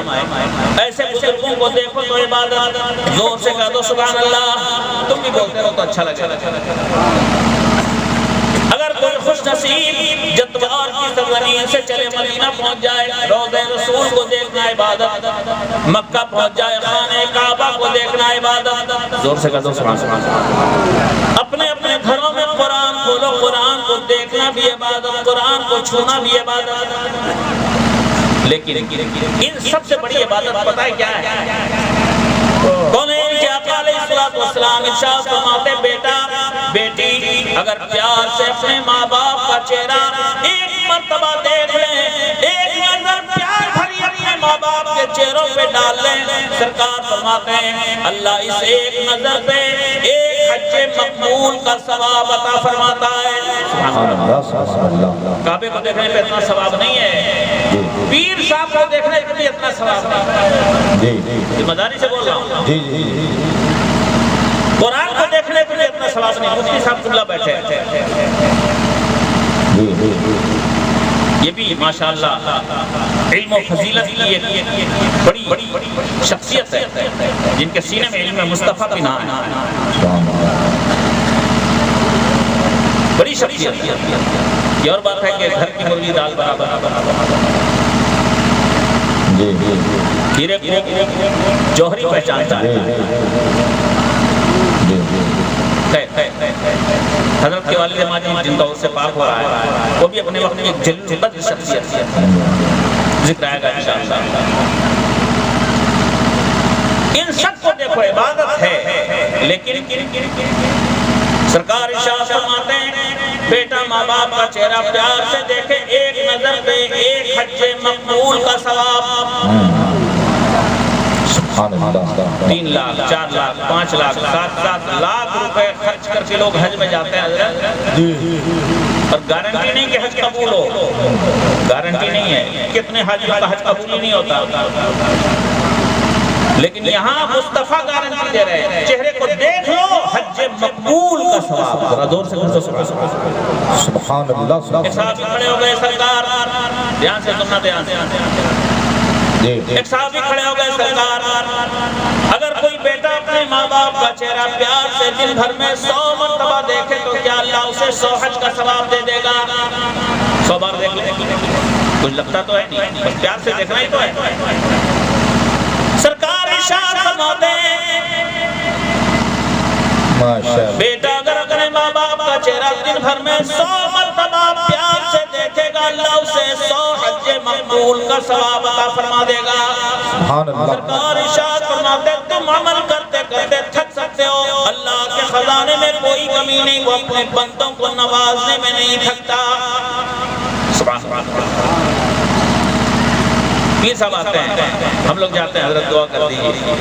ایسے بزرگوں کو دیکھو تو عبادت۔ زور سے کہہ دو سبحان اللہ، تم بھی بولتے ہو تو اچھا لگے۔ اگر کوئی خوش نصیب جتوار کی سرزمین سے چلے مدینہ پہنچ جائے، روضہ رسول کو دیکھنا عبادت، مکہ پہنچ جائے خانہ کعبہ کو دیکھنا عبادت۔ زور سے کہہ دو سبحان اللہ۔ اپنے اپنے گھروں میں قرآن کھولو، قرآن کو دیکھنا بھی عبادت، قرآن کو چھونا بھی عبادت۔ لیکن ان سب سے بڑی عبادت پتہ ہے کیا ہے؟ کونین کے آقا علیہ السلام ارشاد فرماتے، بیٹا بیٹی اگر پیار سے اپنے ماں باپ کا چہرہ ایک مرتبہ دیکھ لیں، ایک نظر پیار بھری اپنے ماں باپ کے چہروں پہ ڈال لیں، سرکار فرماتے ہیں اللہ اس ایک نظر پہ ایک حج مقبول کا ثواب عطا فرماتا ہے۔ سبحان اللہ۔ کعبے کو دیکھنے پہ اتنا ثواب نہیں ہے، پیر صاحب کو دیکھنے پہ بھی اتنا ثواب نہیں ہے، مداری سے بول رہا ہوں۔ قرآن کو دیکھنے پہ بھی اتنا ثواب نہیں، مفتی صاحب قبلہ بیٹھے، یہ بھی ماشاءاللہ علم و فضیلت کی ایک بڑی شخصیت ہے جن کے سینے میں علم مصطفیٰ کی نام ہے، بڑی شخصیت۔ یہ اور بات ہے کہ گھر کی مرغی دال برابر، ہیرے کو جوہری پہچانتا ہے۔ حضرت کے والد ماجد جن کا اس سے پاک ہو رہا ہے، وہ بھی اپنے وقت میں ایک جلد شخصیت ذکر آئے گا انشاءاللہ۔ ان سب کو دیکھو عبادت ہے، لیکن سرکار ارشاد فرماتے ہیں بیٹا ماں باپ کا چہرہ پیار سے دیکھے، ایک نظر پہ ایک حج مقبول کا ثواب۔ سبحان اللہ 3 لاکھ 4 لاکھ 5 لاکھ 7 لاکھ روپے خرچ کر کے لوگ حج میں جاتے ہیں حضرت، اور گارنٹی نہیں کہ حج قبول ہو، گارنٹی نہیں ہے، کتنے حاجیوں کا حج قبول ہی نہیں ہوتا، لیکن یہاں مصطفیٰ گارنٹی دے رہے ہیں، چہرے کو دیکھ لو حج مقبول کا ثواب، ذرا زور سے بولو سبحان اللہ ایک صاحب کھڑے ہو گئے سرکار، دھیان سے سننا، دھیان سے، ایک صاحب کھڑے ہو گئے سرکار، اگر کوئی بیٹا اپنے ماں باپ کا چہرہ پیار سے دن بھر میں 100 مرتبہ دیکھے تو کیا اللہ اسے 100 حج کا ثواب دے دے گا؟ 100 بار دیکھ لے، کچھ لگتا تو ہے نہیں، بس پیار سے دیکھنا ہی تو ہے۔ سرکار ارشاد فرماتے ہیں بیٹا اگر اپنے ماں باپ کا چہرہ دن بھر میں 100 مرتبہ پیار سے دیکھے گا، اللہ اسے 100 حج مقبول کا ثواب عطا فرما دے گا۔ سرکار ارشاد فرماتے تم عمل کرتے کرتے تھک سکتے ہو، اللہ کے خزانے میں کوئی کمی نہیں، وہ اپنے بندوں کو نوازنے میں نہیں تھکتا۔ سبحان اللہ۔ پیر صاحب آتے ہیں، ہم لوگ جاتے ہیں حضرت دعا کر دیجئے،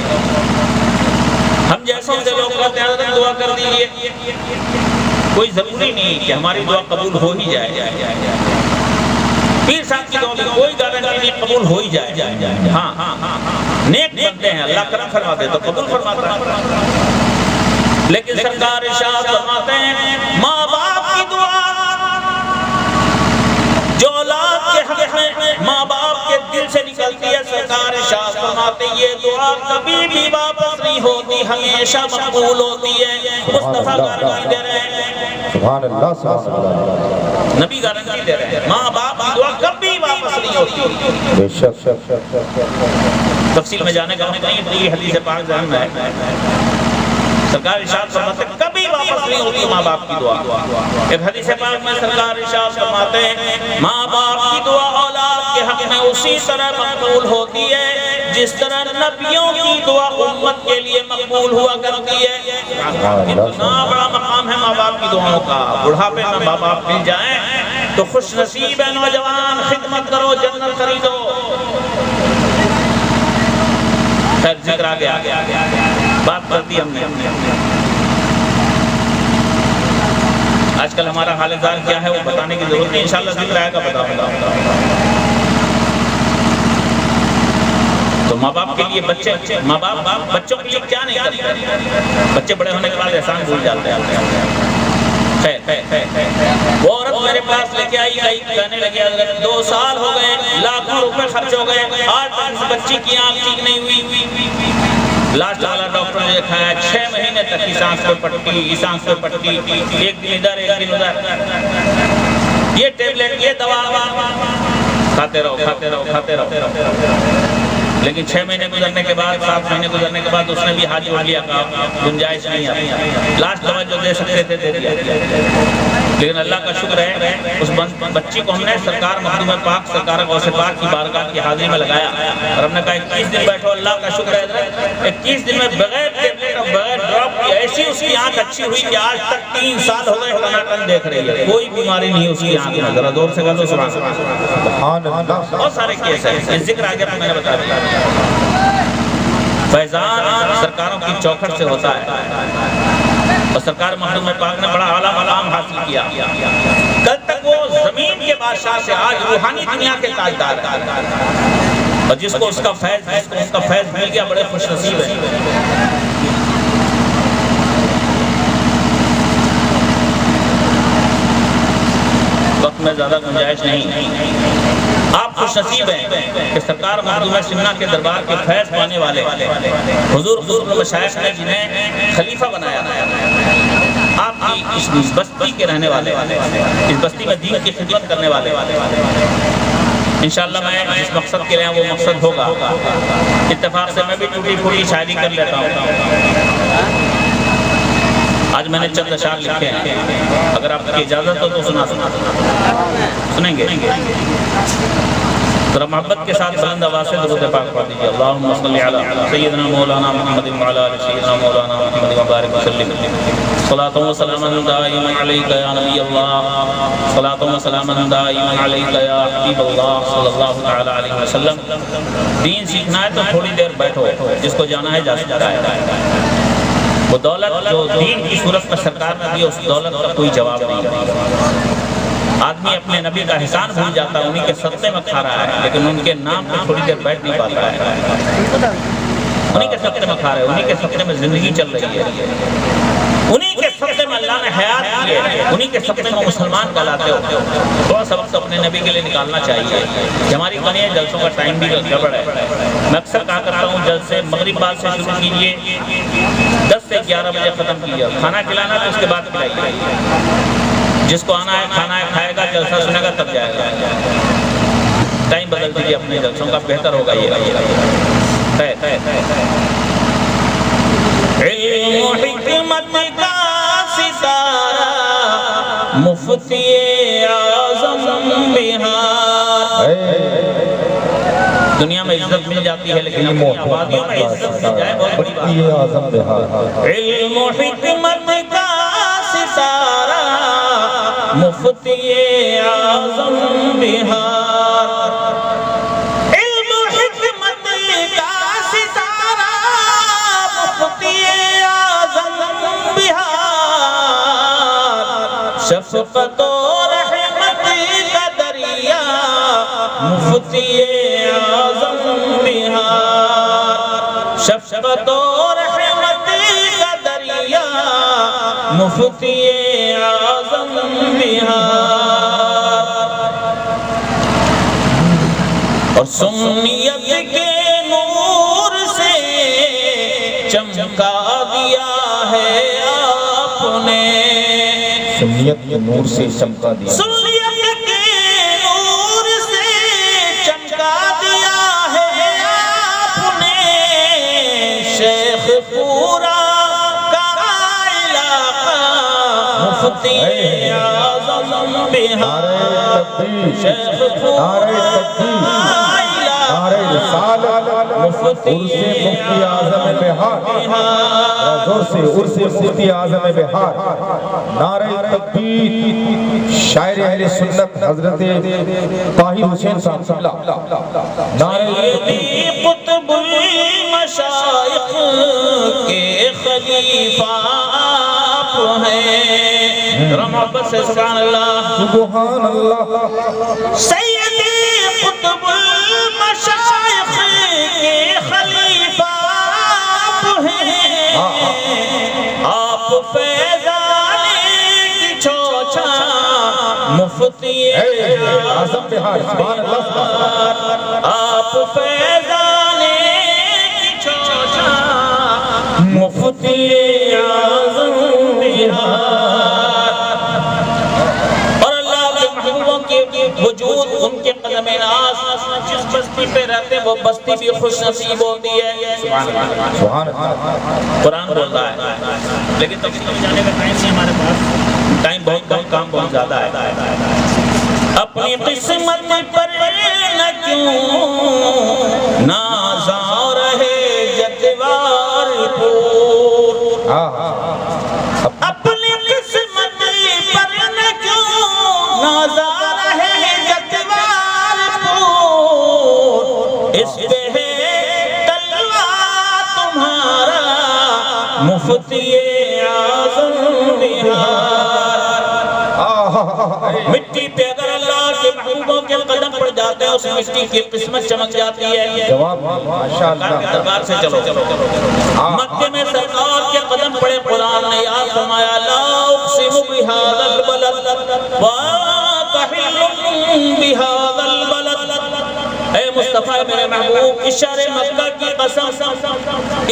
ہم جیسوں سے لوگ کہتے ہیں حضرت دعا کر دیجئے، کوئی ضروری نہیں کہ ہماری دعا قبول ہو ہی جائے، پیر صاحب کی دعا میں کوئی گارنٹی نہیں، قبول ہو ہی جائے، ہاں نیک بندے ہیں، اللہ کرم فرماتے تو قبول فرماتا ہے، لیکن سرکار ارشاد فرماتے ہیں ماں باپ کی دعا جو اولاد کے حق میں ماں باپ کے دل سے نکلتی ہے، سرکار ارشاد فرماتے یہ دعا کبھی بھی واپس نہیں ہوتی، ہمیشہ مقبول ہوتی ہے۔ مصطفیٰ گارنٹی دے رہے ہیں، سبحان اللہ سبحان اللہ، نبی گارنٹی دے رہے ہیں ماں باپ کی دعا کبھی واپس نہیں ہوتی۔ بے شک تفصیل میں جانے کا ہمیں نہیں، یہ حدیث پاک ذہن میں ہے، سرکار ارشاد فرماتے کبھی واپس نہیں ہوتی ماں باپ کی دعا۔ ایک حدیث پاک میں سرکار ارشاد فرماتے ہیں ماں باپ کی دعا اولاد کے حق میں اسی طرح مقبول ہوتی ہے جس طرح نبیوں کی دعا امت کے لیے مقبول ہوا کرتی ہے۔ اتنا بڑا مقام ہے ماں باپ کی دعاؤں کا، بڑھاپے میں ماں باپ مل جائیں تو خوش نصیب ہے نوجوان، خدمت کرو جنت خریدو۔ خیر ذکر آگے بات کر دی ہم نے، آج کل ہمارا حال زار کیا ہے وہ بتانے کی ضرورت نہیں، انشاءاللہ ذکر آئے گا بتا۔ تو ماں باپ کے لیے بچے، ماں باپ بچوں کے لیے کیا نہیں کرتے، بچے بڑے ہونے کے بعد احسان بھول جاتے ہیں۔ وہ عورت میرے پاس لے کے آئی، کہنے لگی حضرت 2 سال ہو گئے، لاکھوں روپے خرچ ہو گئے، آج تک اس بچی کی آنکھ ٹھیک نہیں ہوئی، لاسٹ والا ڈاکٹر نے دکھایا 6 مہینے تک اس آنکھ پہ پٹی، اس آنکھ پہ پٹی، ایک دن ادھر ایک دن ادھر، یہ ٹیبلٹ یہ دوا کھاتے رہو، لیکن 6 مہینے گزرنے کے بعد 7 مہینے گزرنے کے بعد اس نے بھی ہاتھ جوڑ لیا، کہا گنجائش نہیں آتی، لاسٹ دوا جو دے سکتے تھے دے دیا، لیکن اللہ کا شکر ہے اس بچی کو ہم نے سرکار مخدوم پاک سرکار غوث پاک کی بارگاہ کی حاضری میں لگایا اور ہم نے کہا 21 دن بیٹھو، اللہ کا شکر ہے 21 دن میں بغیر ٹیبلٹ اور بغیر ڈراپ کی ایسی اس کی آنکھ اچھی ہوئی کہ آج تک 3 سال ہو گئے ٹناٹن دیکھ رہی ہے، کوئی بیماری نہیں اس کی آنکھ میں، ذرا زور سے کہہ دو سبحان اللہ۔ بہت سارے کیس ہیں، اس ذکر آگے میں نے بتا دیا۔ فیضان سرکاروں کی چوکھٹ سے ہوتا ہے اور سرکار مخدوم پاک نے بڑا اعلیٰ مقام حاصل کیا، کل تک وہ زمین کے بادشاہ سے آج روحانی دنیا کے تاجدار ہیں، اور جس کو اس کا فیض مل گیا بڑے خوش نصیب ہیں۔ وقت میں زیادہ گنجائش نہیں، آپ خوش نصیب ہیں کہ سرکار مخدوم سمنا کے دربار کے فیض پانے والے حضور مشائخ نے جنہیں خلیفہ بنایا، آپ کی اس بستی کے رہنے والے، اس بستی میں دین کی خدمت کرنے والے، انشاءاللہ میں جس مقصد کے لئے وہ مقصد ہوگا، اتفاق سے میں بھی ٹوٹی پھوٹی شاعری کر لیتا ہوں۔ آج میں نے چند اشعار لکھے ہیں، اگر آپ کی اجازت ہو تو سنیں گے۔ ذرا محبت کے ساتھ بلند آواز سے درود پاک پڑھ دیجیے. اللہم صلی علی سیدنا مولانا محمد وعلی آل سیدنا مولانا محمد وبارک وسلم. صلاۃ و سلام دائما علیک یا نبی اللہ، صلاۃ و سلام دائما علیک یا حبیب اللہ صلی اللہ تعالی علیہ وسلم. دین سیکھنا ہے تو تھوڑی دیر بیٹھو، جس کو جانا ہے جا سکتا ہے. وہ دولت جو دین کی صورت میں سرکار نے دی، اس دولت کا کوئی جواب نہیں. آدمی اپنے نبی کا احسان بھول جاتا ہے، انہی کے صدقے میں کھا رہا ہے، لیکن ان کے نام پہ تھوڑی دیر بیٹھ نہیں پاتا ہے. انہی کے صدقے میں کھا رہے ہیں، انہی کے صدقے میں زندگی چل رہی ہے، انہی کے صدقے میں اللہ نے حیات دی ہے، انہی کے صدقے میں مسلمان کہلاتے ہو. تھوڑا سا وقت اپنے نبی کے لیے نکالنا چاہیے. ہماری کمی ہے، جلسوں کا ٹائم بھی گڑبڑ ہے. میں اکثر کہا کرتا ہوں جلسے مغرب بعد سے شروع کیجئے، 10 سے 11 بجے ختم کیجئے. کھانا کھلانا تو اس کے بعد کھلائیے. جس کو آنا ہے کھانا ہے کھائے گا، جلسہ سنے گا تب جائے گا. ٹائم بدل دیجئے اپنے جلسوں کا، بہتر ہوگا یہ. علم و حکمت کا ستارہ مفتی اعظم بہار. دنیا میں عزت مل جاتی ہے لیکن اپنی آبادیوں میں عزت مل جائے بہت بڑی بات ہے. علم و حکمت کا ستارہ مفتی اعظم بہار. علم و حکمت کا ستارہ مفتی اعظم بہار. شفقت و رحمت کا دریا مفتی اعظم بہار. شفقت و رحمت کا دریا مفتی اعظم بہار. اور سنیت کے نور سے چمکا دیا ہے آپ نے. سنیت کے نور سے چمکا دیا. سنیت کے نور سے چمکا دیا ہے آپ نے. شیخ پورا کا علاقہ مفتی اعظم بہار. شیخ پورا مفتی اعظم بہار. زور سے عرص مفتی اعظم بہار. نعرہ تکبیر. شاعر اہل سنت حضرت طاہر حسین صاحب. سیدی قطب المشائخ کے خلیفہ آپ ہیں. محبت سے سبحان اللہ سبحان اللہ. سیدی قطب المشائخ کے خلیفہ آپ ہیں. آپ فیضان کی چھوچا مفتی اعظم بہار. سبحان اللہ. آپ فیضان کی چھوچا مفتی اعظم بہار. اور اللہ کے محبوبوں کے وجود ان کے قدم ناز، جس بستی پہ رہتے وہ بستی بھی خوش نصیب ہوتی ہے. سبحان اللہ. قرآن بول رہا ہے لیکن تفصیل جانے کا ٹائم نہیں ہمارے پاس. ٹائم بہت کم، کام بہت زیادہ ہے. اپنی قسمت پر نہ کیوں نازاں رہے جتوار پور. اپنی قسمت پر نہ کیوں نازاں رہے جتوار پور. اس پہ ہے تلوار تمہارا مفتی اعظم بہار. مٹی پہ اگر اللہ کے محبوبوں کے قدم پڑ جاتے ہیں، اس مٹی کی قسمت چمک جاتی ہے. دربار سے چلو. مکے میں سرکار کے قدم پڑے، قرآن نے یاد فرمایا لا اقسم بہذا البلد وانت حل بہذا البلد. اے مصطفیٰ میرے محبوب، اس شہر مکہ کی قسم،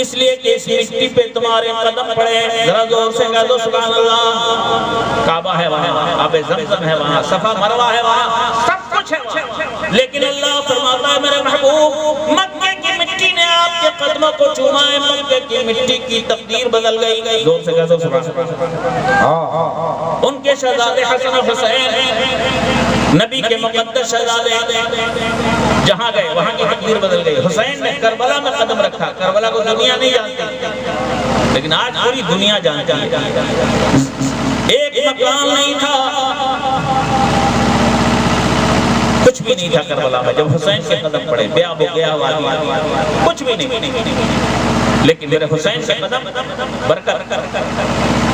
اس لیے کہ اس مٹی پہ تمہارے قدم پڑے. ذرا زور سے کہہ دو سبحان اللہ. کعبہ ہے وہاں، آب زمزم ہے وہاں، صفا مروہ ہے وہاں، سب کچھ ہے وہاں. لیکن اللہ فرماتا ہے میرے محبوب، مکے کی مٹی نے آپ کے قدموں کو چوما ہے، مکے کی مٹی کی تقدیر بدل گئی. زور سے کہہ دو سبحان اللہ. ان کے شہزادے حسن و حسین نبی کے مقدس شہزادے جہاں گئے وہاں کی تقدیر بدل گئی. حسین نے کربلا میں قدم رکھا. کربلا کو دنیا نہیں جانتی لیکن آج پوری دنیا جانتی ہے. ایک مقام نہیں تھا, کچھ بھی نہیں تھا کربلا میں جب حسین کے قدم پڑے. بیا بو گیا وادی, کچھ بھی نہیں, لیکن میرے حسین کے قدم برکت.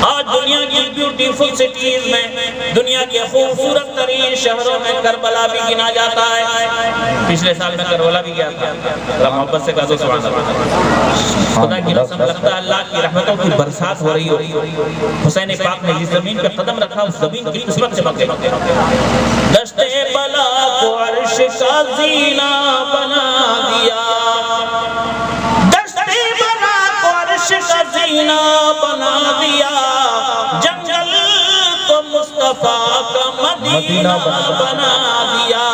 آج دنیا کی بیوٹیفل سٹیز میں, دنیا کے خوبصورت ترین شہروں میں کربلا بھی گنا جاتا ہے. پچھلے سال میں کربلا بھی گیا تھا. اللہ محبت سے کہا تو سبحان اللہ. خدا کی قسم لگتا ہے اللہ کی رحمتوں کی برسات ہو رہی ہو. حسین پاک نے جس زمین پہ قدم رکھا اس زمین کی قسمت چمک گئی. دشت بلا کو عرش کا زینہ بنا دیا, دشت بلا کو عرش کا زینہ بنا دیا, جنگل کو مصطفیٰ کا مدینہ بنا دیا,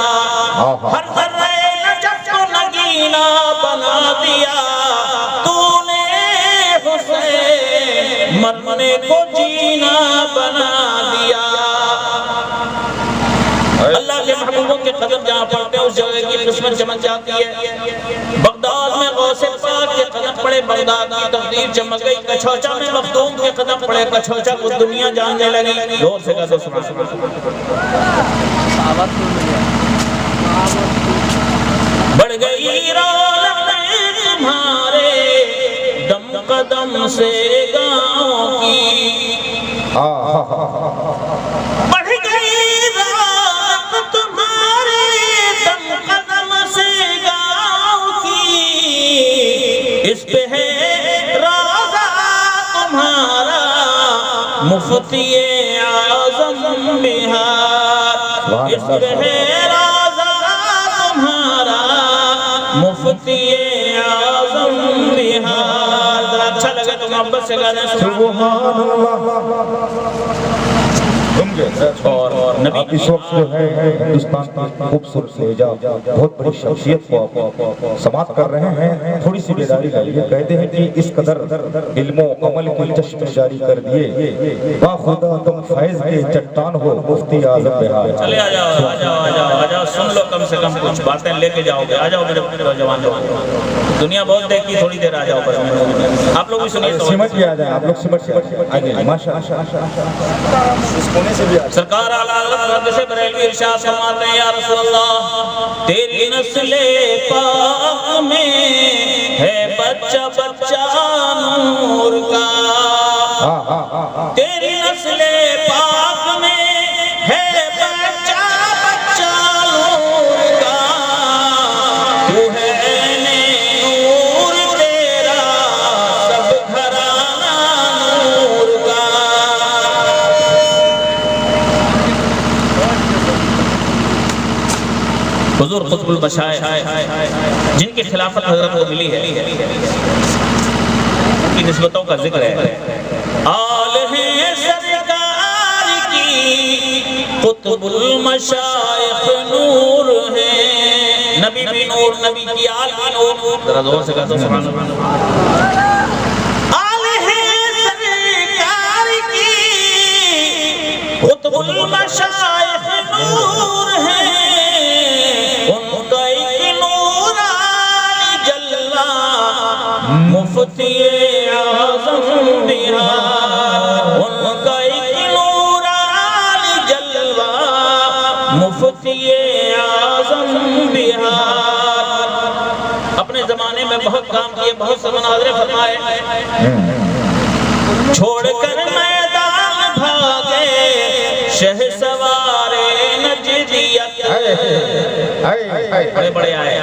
ہر ذرہ نجف کو نگینہ بنا دیا. تو نے حسین مرنے کو جینا بنا دیا. اللہ کے محبوبوں کے قدم جہاں پڑتے ہیں اس جگہ کی قسمت چمک جاتی ہے. بغداد میں غوث پاک کے قدم پڑے, بغداد کی تقدیر چمک گئی. کچھوچا میں مخدوم کے قدم پڑے, کچھوچا کو دنیا جاننے لگی. زور سے کہا تو سبحان اللہ. بڑھ گئی رونق تمہارے دم قدم سے گاؤں کی, بڑھ گئی رونق تمہارے دم قدم سے گاؤں کی. اس پہ ہے روضہ تمہارا مفتی اعظم بہار, اس پہ ہے روضہ تمہارا مفتی اعظم بہار. اچھا لگے تو محبت سے گانے سبحان اللہ. اور نبی اس وقت جو ہے ہندوستان کی خوبصورت حجاب بہت بڑی شخصیت کو سماعت کر رہے ہیں. تھوڑی سی بیداری لائیے. کہتے ہیں کہ اس قدر علم و عمل کی چشم جاری کر دیے, با خدا تم فیض کے چٹان ہو مفتی اعظم بہار. چلے آ جاؤ سن لو کم سے کم کچھ باتیں لے کے جاؤ گے. آ جاؤ میرے جوان, دنیا بہت دیکھی, تھوڑی دیر آ جاؤ بس. آپ لوگ بھی سنیے, سمجھ کے آ جائیں آپ لوگ, سمجھ کے آگے. سرکار اعلیٰ حضرت سے بریلوی ارشاد فرماتے ہیں, یا رسول اللہ تیری نسل پاک میں ہے بچہ بچہ نور کا, تیری نسل پاک میں ہے بچہ بچہ نور کا, تو ہے نور تیرا سب گھرانہ نور کا. حضور قطب البشائر جن کی خلافت حضرت کو ملی ہے, ان کی نسبتوں کا ذکر ہے. آل ہیں سرکار کی قطب المشائخ نور ہیں, نبی بھی نور, نبی کی آل بھی نور. ذرا زور سے کہا تو سبحان اللہ. آل ہیں سرکار کی قطب المشائخ نور ہیں, مفتی اعظم بہار, ان کا ایک نور عالی جلوہ مفتی اعظم بہار. اپنے زمانے میں بہت کام کیے, بہت سے مناظرے فرمائے, چھوڑ کر میدان بھاگے شہ سوار نجدیت. بڑے بڑے آئے,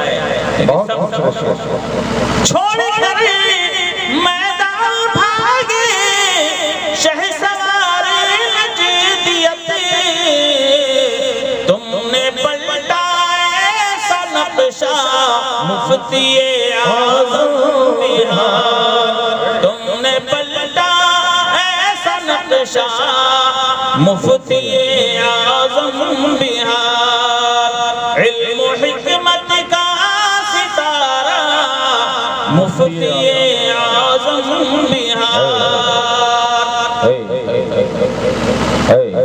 چھوڑ کر میدان بھاگے شہ سوار نجدیت. تم نے پلٹا ایسا نقشہ مفتی اعظم بہار, تم نے پلٹا ایسا نقشہ مفتی اعظم بہار. علم و حکمت کا ستارہ مفتی اعظم بہار.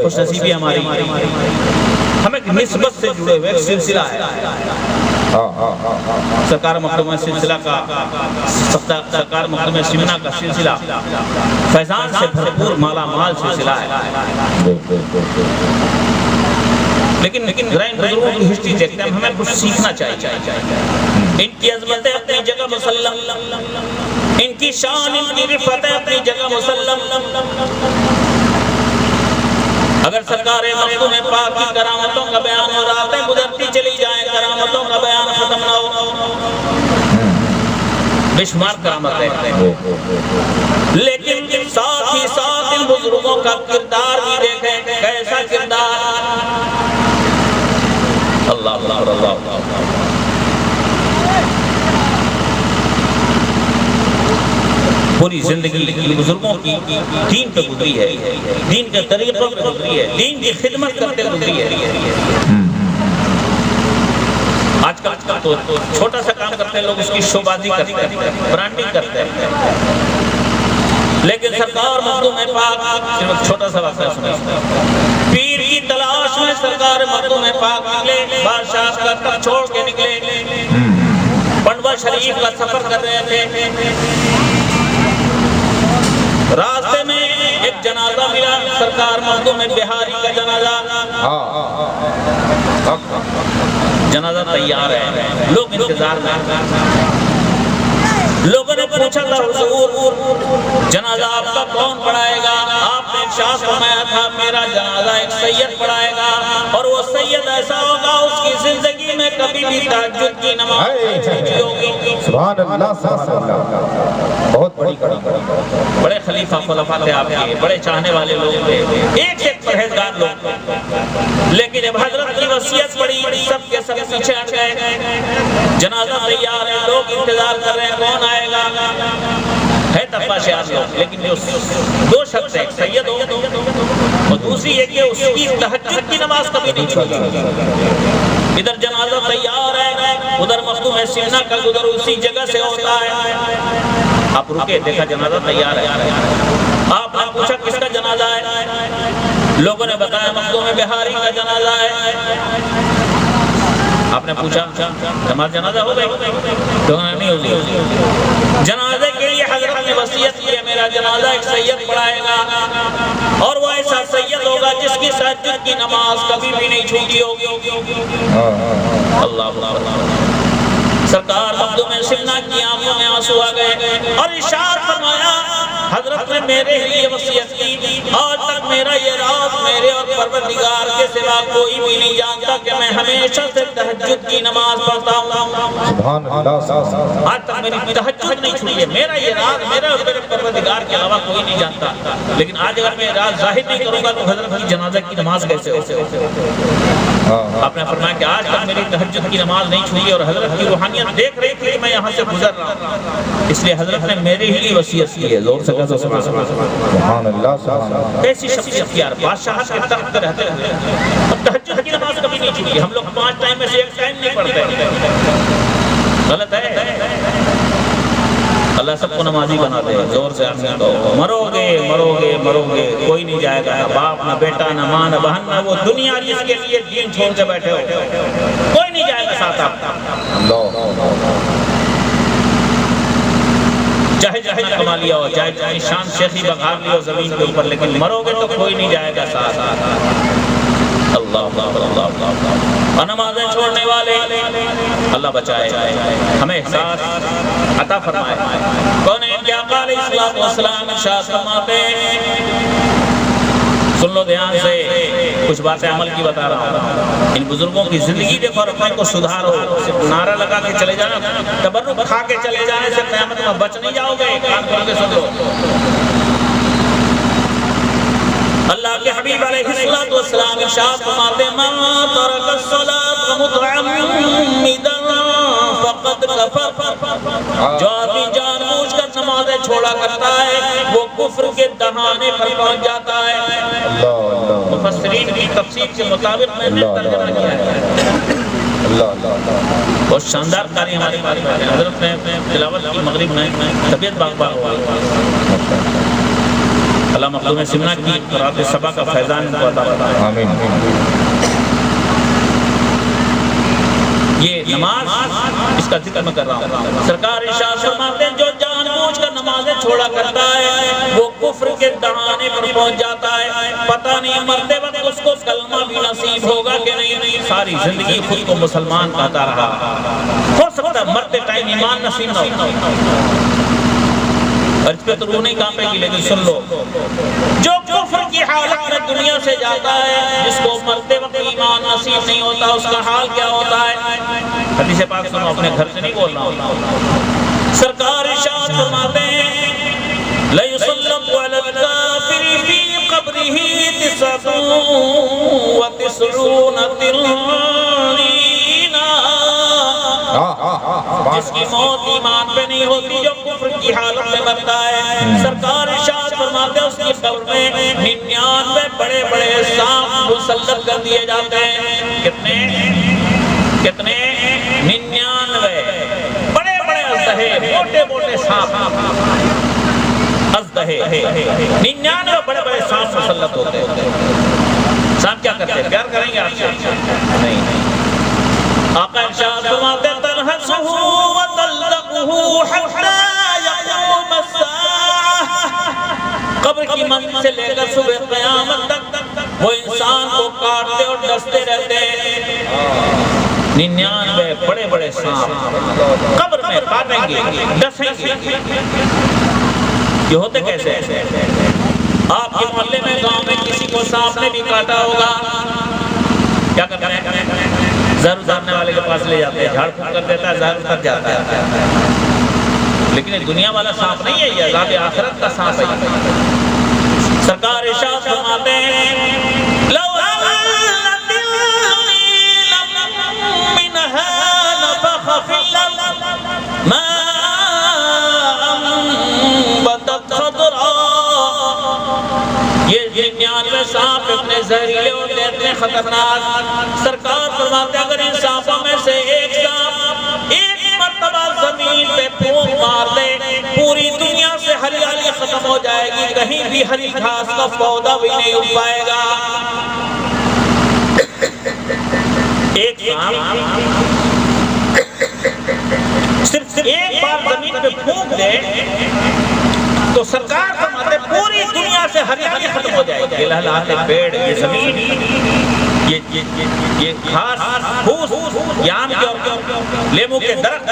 خوش نصیبی ہماری ہم ایک نسبت سے جڑے ہوئے ایک سلسلہ ہے سرکار مخدوم سلسلہ کا سرکار مخدوم سمنا کا سلسلہ فیضان سے بھرپور مالا مال سلسلہ ہے لیکن گرائن بزرگوں کی ہسٹری دیکھتے ہیں ہمیں کچھ سیکھنا چاہیے ان کی عظمتیں اپنی جگہ مسلم ان کی شان ان کی رفعتیں اپنی جگہ مسلم اگر سرکار مخدوم پاک کی کرامتوں کا بیان ہو راتیں گزرتی چلی جائیں کرامتوں کا بیان ختم نہ ہو بے شمار کرامت ہے لیکن ساتھ ہی ساتھ ان بزرگوں کا کردار بھی دیکھیں کیسا کردار اللہ اللہ اللہ پوری زندگی بزرگوں کی دین پہ گزری ہے دین کے طریقوں پہ گزری ہے دین کی خدمت کرتے گزری ہے آج کل تو چھوٹا سا کام کرتے ہیں لوگ اس کی شوبازی کرتے ہیں برانڈنگ کرتے ہیں لیکن سرکار مخدوم پاک صرف چھوٹا سا واقعہ سنیں پیر کی تلاش میں سرکار مخدوم پاک نکلے بادشاہ کا تخت چھوڑ کے نکلے پنڈوا شریف کا سفر کر رہے تھے راستے میں ایک جنازہ ملا سرکار مخدوم بہاری کا جنازہ تیار ہے لوگ انتظار میں لوگوں نے پوچھا تھا حضور جنازہ آپ کا کون پڑھائے گا آپ نے ارشاد فرمایا تھا میرا جنازہ ایک سید پڑھائے گا اور وہ سید ایسا ہوگا اس کی زندگی میں کبھی بھی تہجد کی نماز نہیں ہوگی سبحان اللہ سبحان اللہ بہت بڑی بڑے خلیفہ خلفاء تھے آپ کے بڑے چاہنے والے لوگ تھے ایک پرہیزگار لوگ لیکن جب حضرت کی وصیت پڑی سب کے سب پیچھے ہٹ گئے جنازہ تیار ہے لوگ انتظار کر رہے ہیں کون آئے گا ہے تفا شیار لوگ لیکن جو دو شخص ہیں سید ہو اور دوسری یہ کہ اس کی تہجد کی نماز کبھی نہیں چھوڑی ادھر جنازہ تیار ہے ادھر مخدوم سمنا کا گزر اسی جگہ سے ہوتا ہے آپ رکے دیکھا جنازہ تیار ہے آپ نے پوچھا کس کا جنازہ ہے لوگوں نے بتایا مخدوم بہاری کا جنازہ ہے آپ نے پوچھا نماز جنازہ ہو گئی لوگوں نے نہیں ہوگی جنازے کے لیے حضرت نے وصیت کی ہے میرا جنازہ ایک سید پڑھائے گا اور وہ ایسا سید ہوگا جس کی تہجد کی نماز کبھی بھی نہیں چھوٹی ہوگی اللہ سرکار مخدوم سمنا کی آنکھوں میں آنسو آ گئے اور ارشاد فرمایا حضرت نے میرے لیے وصیت کی آج تک میرا یہ راز میرے اور پروردگار کے سوا کوئی بھی نہیں جانتا کہ میں ہمیشہ سے تہجد کی نماز پڑھتا ہوں سبحان اللہ آج تک میری تہجد نہیں چھوٹی ہے میرا یہ راز میرا اور میرے پروردگار کے علاوہ کوئی نہیں جانتا لیکن آج اگر میں راز ظاہر نہیں کروں گا تو حضرت کی جنازہ کی نماز کیسے ہو آپ نے فرمایا کہ آج تک میری تہجد کی نماز نہیں چھوئی اور حضرت کی روحانیت دیکھ رہی تھی میں یہاں سے گزر رہا ہوں اس لیے حضرت نے میرے ہی وصیت کی ہے زور سے کہا سبحان اللہ ایسی شخصیت یار بادشاہ کے تخت پر رہتے ہوئے اب تہجد کی نماز کبھی نہیں چھوئی ہم لوگ 5 ٹائم میں سے ایک ٹائم نہیں پڑھتے غلط ہے اللہ سب کو نمازی بنا دے زور سے آمین کہو مرو گے کوئی نہیں جائے گا نہ باپ نہ بیٹا نہ ماں نہ بہن نہ وہ دنیا جس کے لیے دین چھوڑ کے بیٹھے ہو کوئی نہیں جائے گا ساتھ آپ چاہے جہاں کما لیا ہو چاہے شان شیخی بغار لیا ہو زمین کے اوپر لیکن مرو گے تو کوئی نہیں جائے گا ساتھ اللہ نمازیں چھوڑنے والے اللہ بچائے ہمیں احساس عطا فرمائے کون ہے کہ آقا علیہ السلام ارشاد فرماتے سن لو دھیان سے کچھ باتیں عمل کی بتا رہا ہوں ان بزرگوں کی زندگی دیکھو اور اپنے کو سدھارو صرف نعرہ لگا کے چلے جانا تبرک کھا کے چلے جانے سے قیامت میں بچ نہیں جاؤ گے کام کر کے سن لو اللہ کے حبیب علیہ السلام ارشاد فرماتے من ترک الصلاة متعمدا فقد کفر جو آدمی جان بوجھ کر نمازیں چھوڑا کرتا ہے وہ کفر کے دہانے پر پہنچ جاتا ہے مفسرین کی تفسیر کے مطابق میں نے ترجمہ کیا ہے بہت شاندار کاری ہماری حضرت نے تلاوت کی مغرب میں طبیعت باغ باغ ہوا اللہ مخدوم سمنا کی قرات سبا کا فیضان ان کو عطا فرمائے. آمین. یہ نماز اس کا ذکر میں کر رہا ہوں. سرکار ارشاد فرماتے ہیں جو جان بوجھ کر نمازیں چھوڑا کرتا ہے وہ کفر کے دہانے پر پہنچ جاتا ہے. پتہ نہیں مرتے وقت اس کو کلمہ بھی نصیب ہوگا کہ نہیں. ساری زندگی خود کو مسلمان کہتا رہا, ہو سکتا ہے مرتے ٹائم ایمان نصیب نہ ہو, اور اس پہ تو روح نہیں کانپے گی. لیکن سن لو, جو کفر کی حالت میں دنیا سے جاتا ہے, جس کو مرتے وقت ایمان نصیب نہیں ہوتا, اس کا حال کیا ہوتا ہے. حدیث پاک سنو, اپنے گھر سے نہیں بول رہا ہوں. سرکار ارشاد فرماتے ہیں لَيُصَلَّبُ عَلَى الْكَافِرِ فِي قَبْرِهِ 99 تِلْعِينَ. جس کی موت ایمان پہ نہیں ہوتی, جو کفر کی حالت میں مرتا ہے, سرکار ارشاد فرماتے ہیں اس کی قبر میں 99 بڑے بڑے سانپ مسلط کر دیے جاتے ہیں. کتنے 99 بڑے بڑے ازدہے, موٹے موٹے سانپ, ازدہے 99 بڑے بڑے سانپ مسلط ہوتے ہیں. سانپ کیا کرتے ہیں؟ پیار کریں گے آپ سے؟ نہیں. آقا ارشاد فرماتے ہیں تنہسہ وتلدغہ حتی یقوم الساعہ. قبر کی منزل سے لے کر صبح قیامت تک وہ انسان کو کاٹتے اور ڈستے رہتے ہیں. 99 بڑے بڑے سانپ قبر میں کاٹیں گے, ڈسیں گے. یہ ہوتے کیسے؟ آپ کے محلے میں, گاؤں میں کسی کو سانپ نے بھی کاٹا ہوگا, کیا کرتے ہیں؟ زہر اتارنے والے کے پاس لے جاتے ہیں, جھاڑ پھونک کر دیتا ہے, زہر اتر جاتا ہے. لیکن یہ دنیا والا سانپ نہیں ہے, یہ عذاب آخرت کا سانپ ہے. سرکار ارشاد فرماتے ہیں لو علت النیل منها نفخ فی الارض ما انبتت خضرا. یہ 99 سانپ اتنے زہریلے ہوتے ہیں, اتنے خطرناک. سرکار فرماتے ہیں اگر ان سانپوں میں سے ایک سانپ ایک مرتبہ زمین پہ پھونک مار دے, پوری دنیا سے ہریالی ختم ہو جائے گی, کہیں بھی ہری گھاس کا پودا بھی نہیں اگ پائے گا. ایک صرف ایک بار زمین پہ پھونک دے تو سرکار فرماتے پوری دنیا سے ہریالی ختم ہو جائے گی. یہ لہلاتے پیڑ, یہ زمین, یہ گھاس پھوس, یہ آم کے لیموں کے درخت,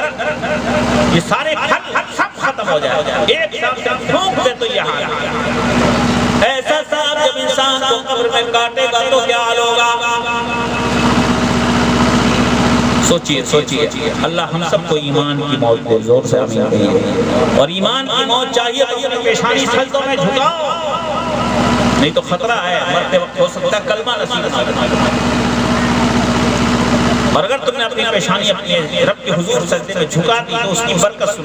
یہ سارے پھل سب ختم ہو جائے گا. ایک سانپ سے پھونک دے تو یہ حال ہے. ایسا سانپ جب انسان کو قبر میں کاٹے گا تو کیا حال ہوگا؟ سوچئے. اللہ ہم سب کو ایمان کی موت دے, زور سے آمین کہیے. اور ایمان کی موت چاہیے تو اپنی پیشانی سجدوں میں جھکاؤ, نہیں تو خطرہ ہے, مرتے وقت ہو سکتا ہے کلمہ نصیب نہ ہو. اور اگر تم نے اپنی پیشانی اپنے رب کے حضور سجدے میں جھکا دی تو اس کی برکت سن.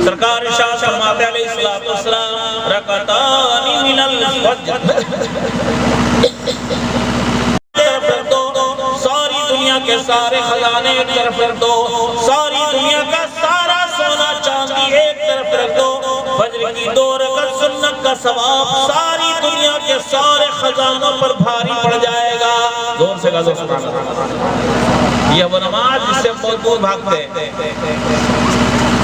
سرکار ارشاد فرماتے علیہ الصلوۃ والسلام رکعتان من الفجر, کے سارے خزانے ایک طرف رکھ دو, ساری دنیا کا سارا سونا چاندی ایک طرف رکھ دو, فجر کی 2 رکعت سنت کا ثواب ساری دنیا کے سارے خزانوں پر بھاری پڑ جائے گا. زور سے گا سبحان اللہ. یہ وہ نماز جس سے بہت دور بھاگتے ہیں,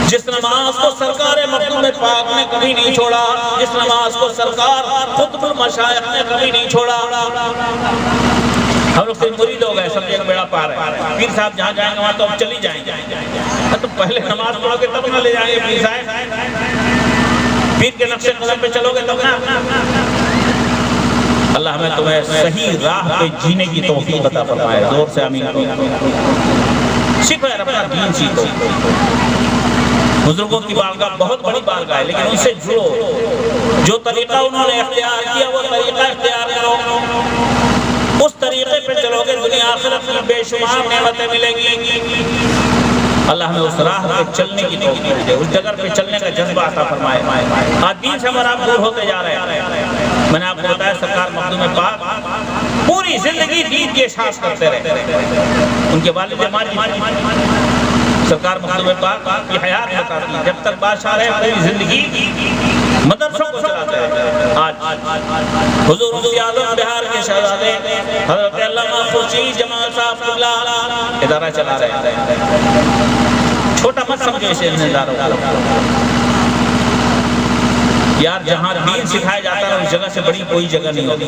جس نماز کو سرکار مخدوم پاک نے کبھی نہیں چھوڑا, جس نماز کو سرکار خطب المشائخ نے کبھی نہیں چھوڑا. ہم لوگ سے مرید ہو گئے, سمجھے بیڑا پار ہے. پیر صاحب جہاں جائیں گے وہاں تو ہم چلی جائیں گے. تو پہلے نماز پڑھو گے تب نہ لے جائیں گے پیر صاحب, پیر کے نقش قدم پہ چلو گے تب نہ. اللہ ہمیں تمہیں صحیح راہ پہ جینے کی توفیق عطا فرمائے. زور سے آمین. سیکھو یار, اپنا دین سیکھو. بزرگوں کی بارگاہ بہت بڑی بارگاہ ہے, لیکن ان سے جڑو. جو طریقہ انہوں نے اختیار کیا وہ طریقہ اختیار کرو. اس طریقے پہ چلو گے دنیا آخرت میں بے شمار نعمتیں ملیں گی. اللہ ہمیں اس راہ پہ چلنے کی توفیق دے, اس جگہ پہ چلنے کا جذبہ عطا فرمائے. آج دین سے ہمارا دور ہوتے جا رہے ہیں. میں نے آپ کو بتایا سرکار مخدوم پاک پوری زندگی دین کی اشاعت کرتے رہے. ان کے والد سرکار مخدوم پاک کی حیات بتاتی ہے جب تک بادشاہ رہے پوری زندگی مدرسوں کو چلاتے ہیں. آج حضور مفتی اعظم بہار کے شہزادے حضرت علامہ خورشید جمال صاحب اللہ ادارہ چلا رہے ہیں. چھوٹا مت سمجھو اسے اداروں کو یار، جہاں دین سکھایا جاتا ہے اس جگہ سے بڑی کوئی جگہ نہیں ہوتی.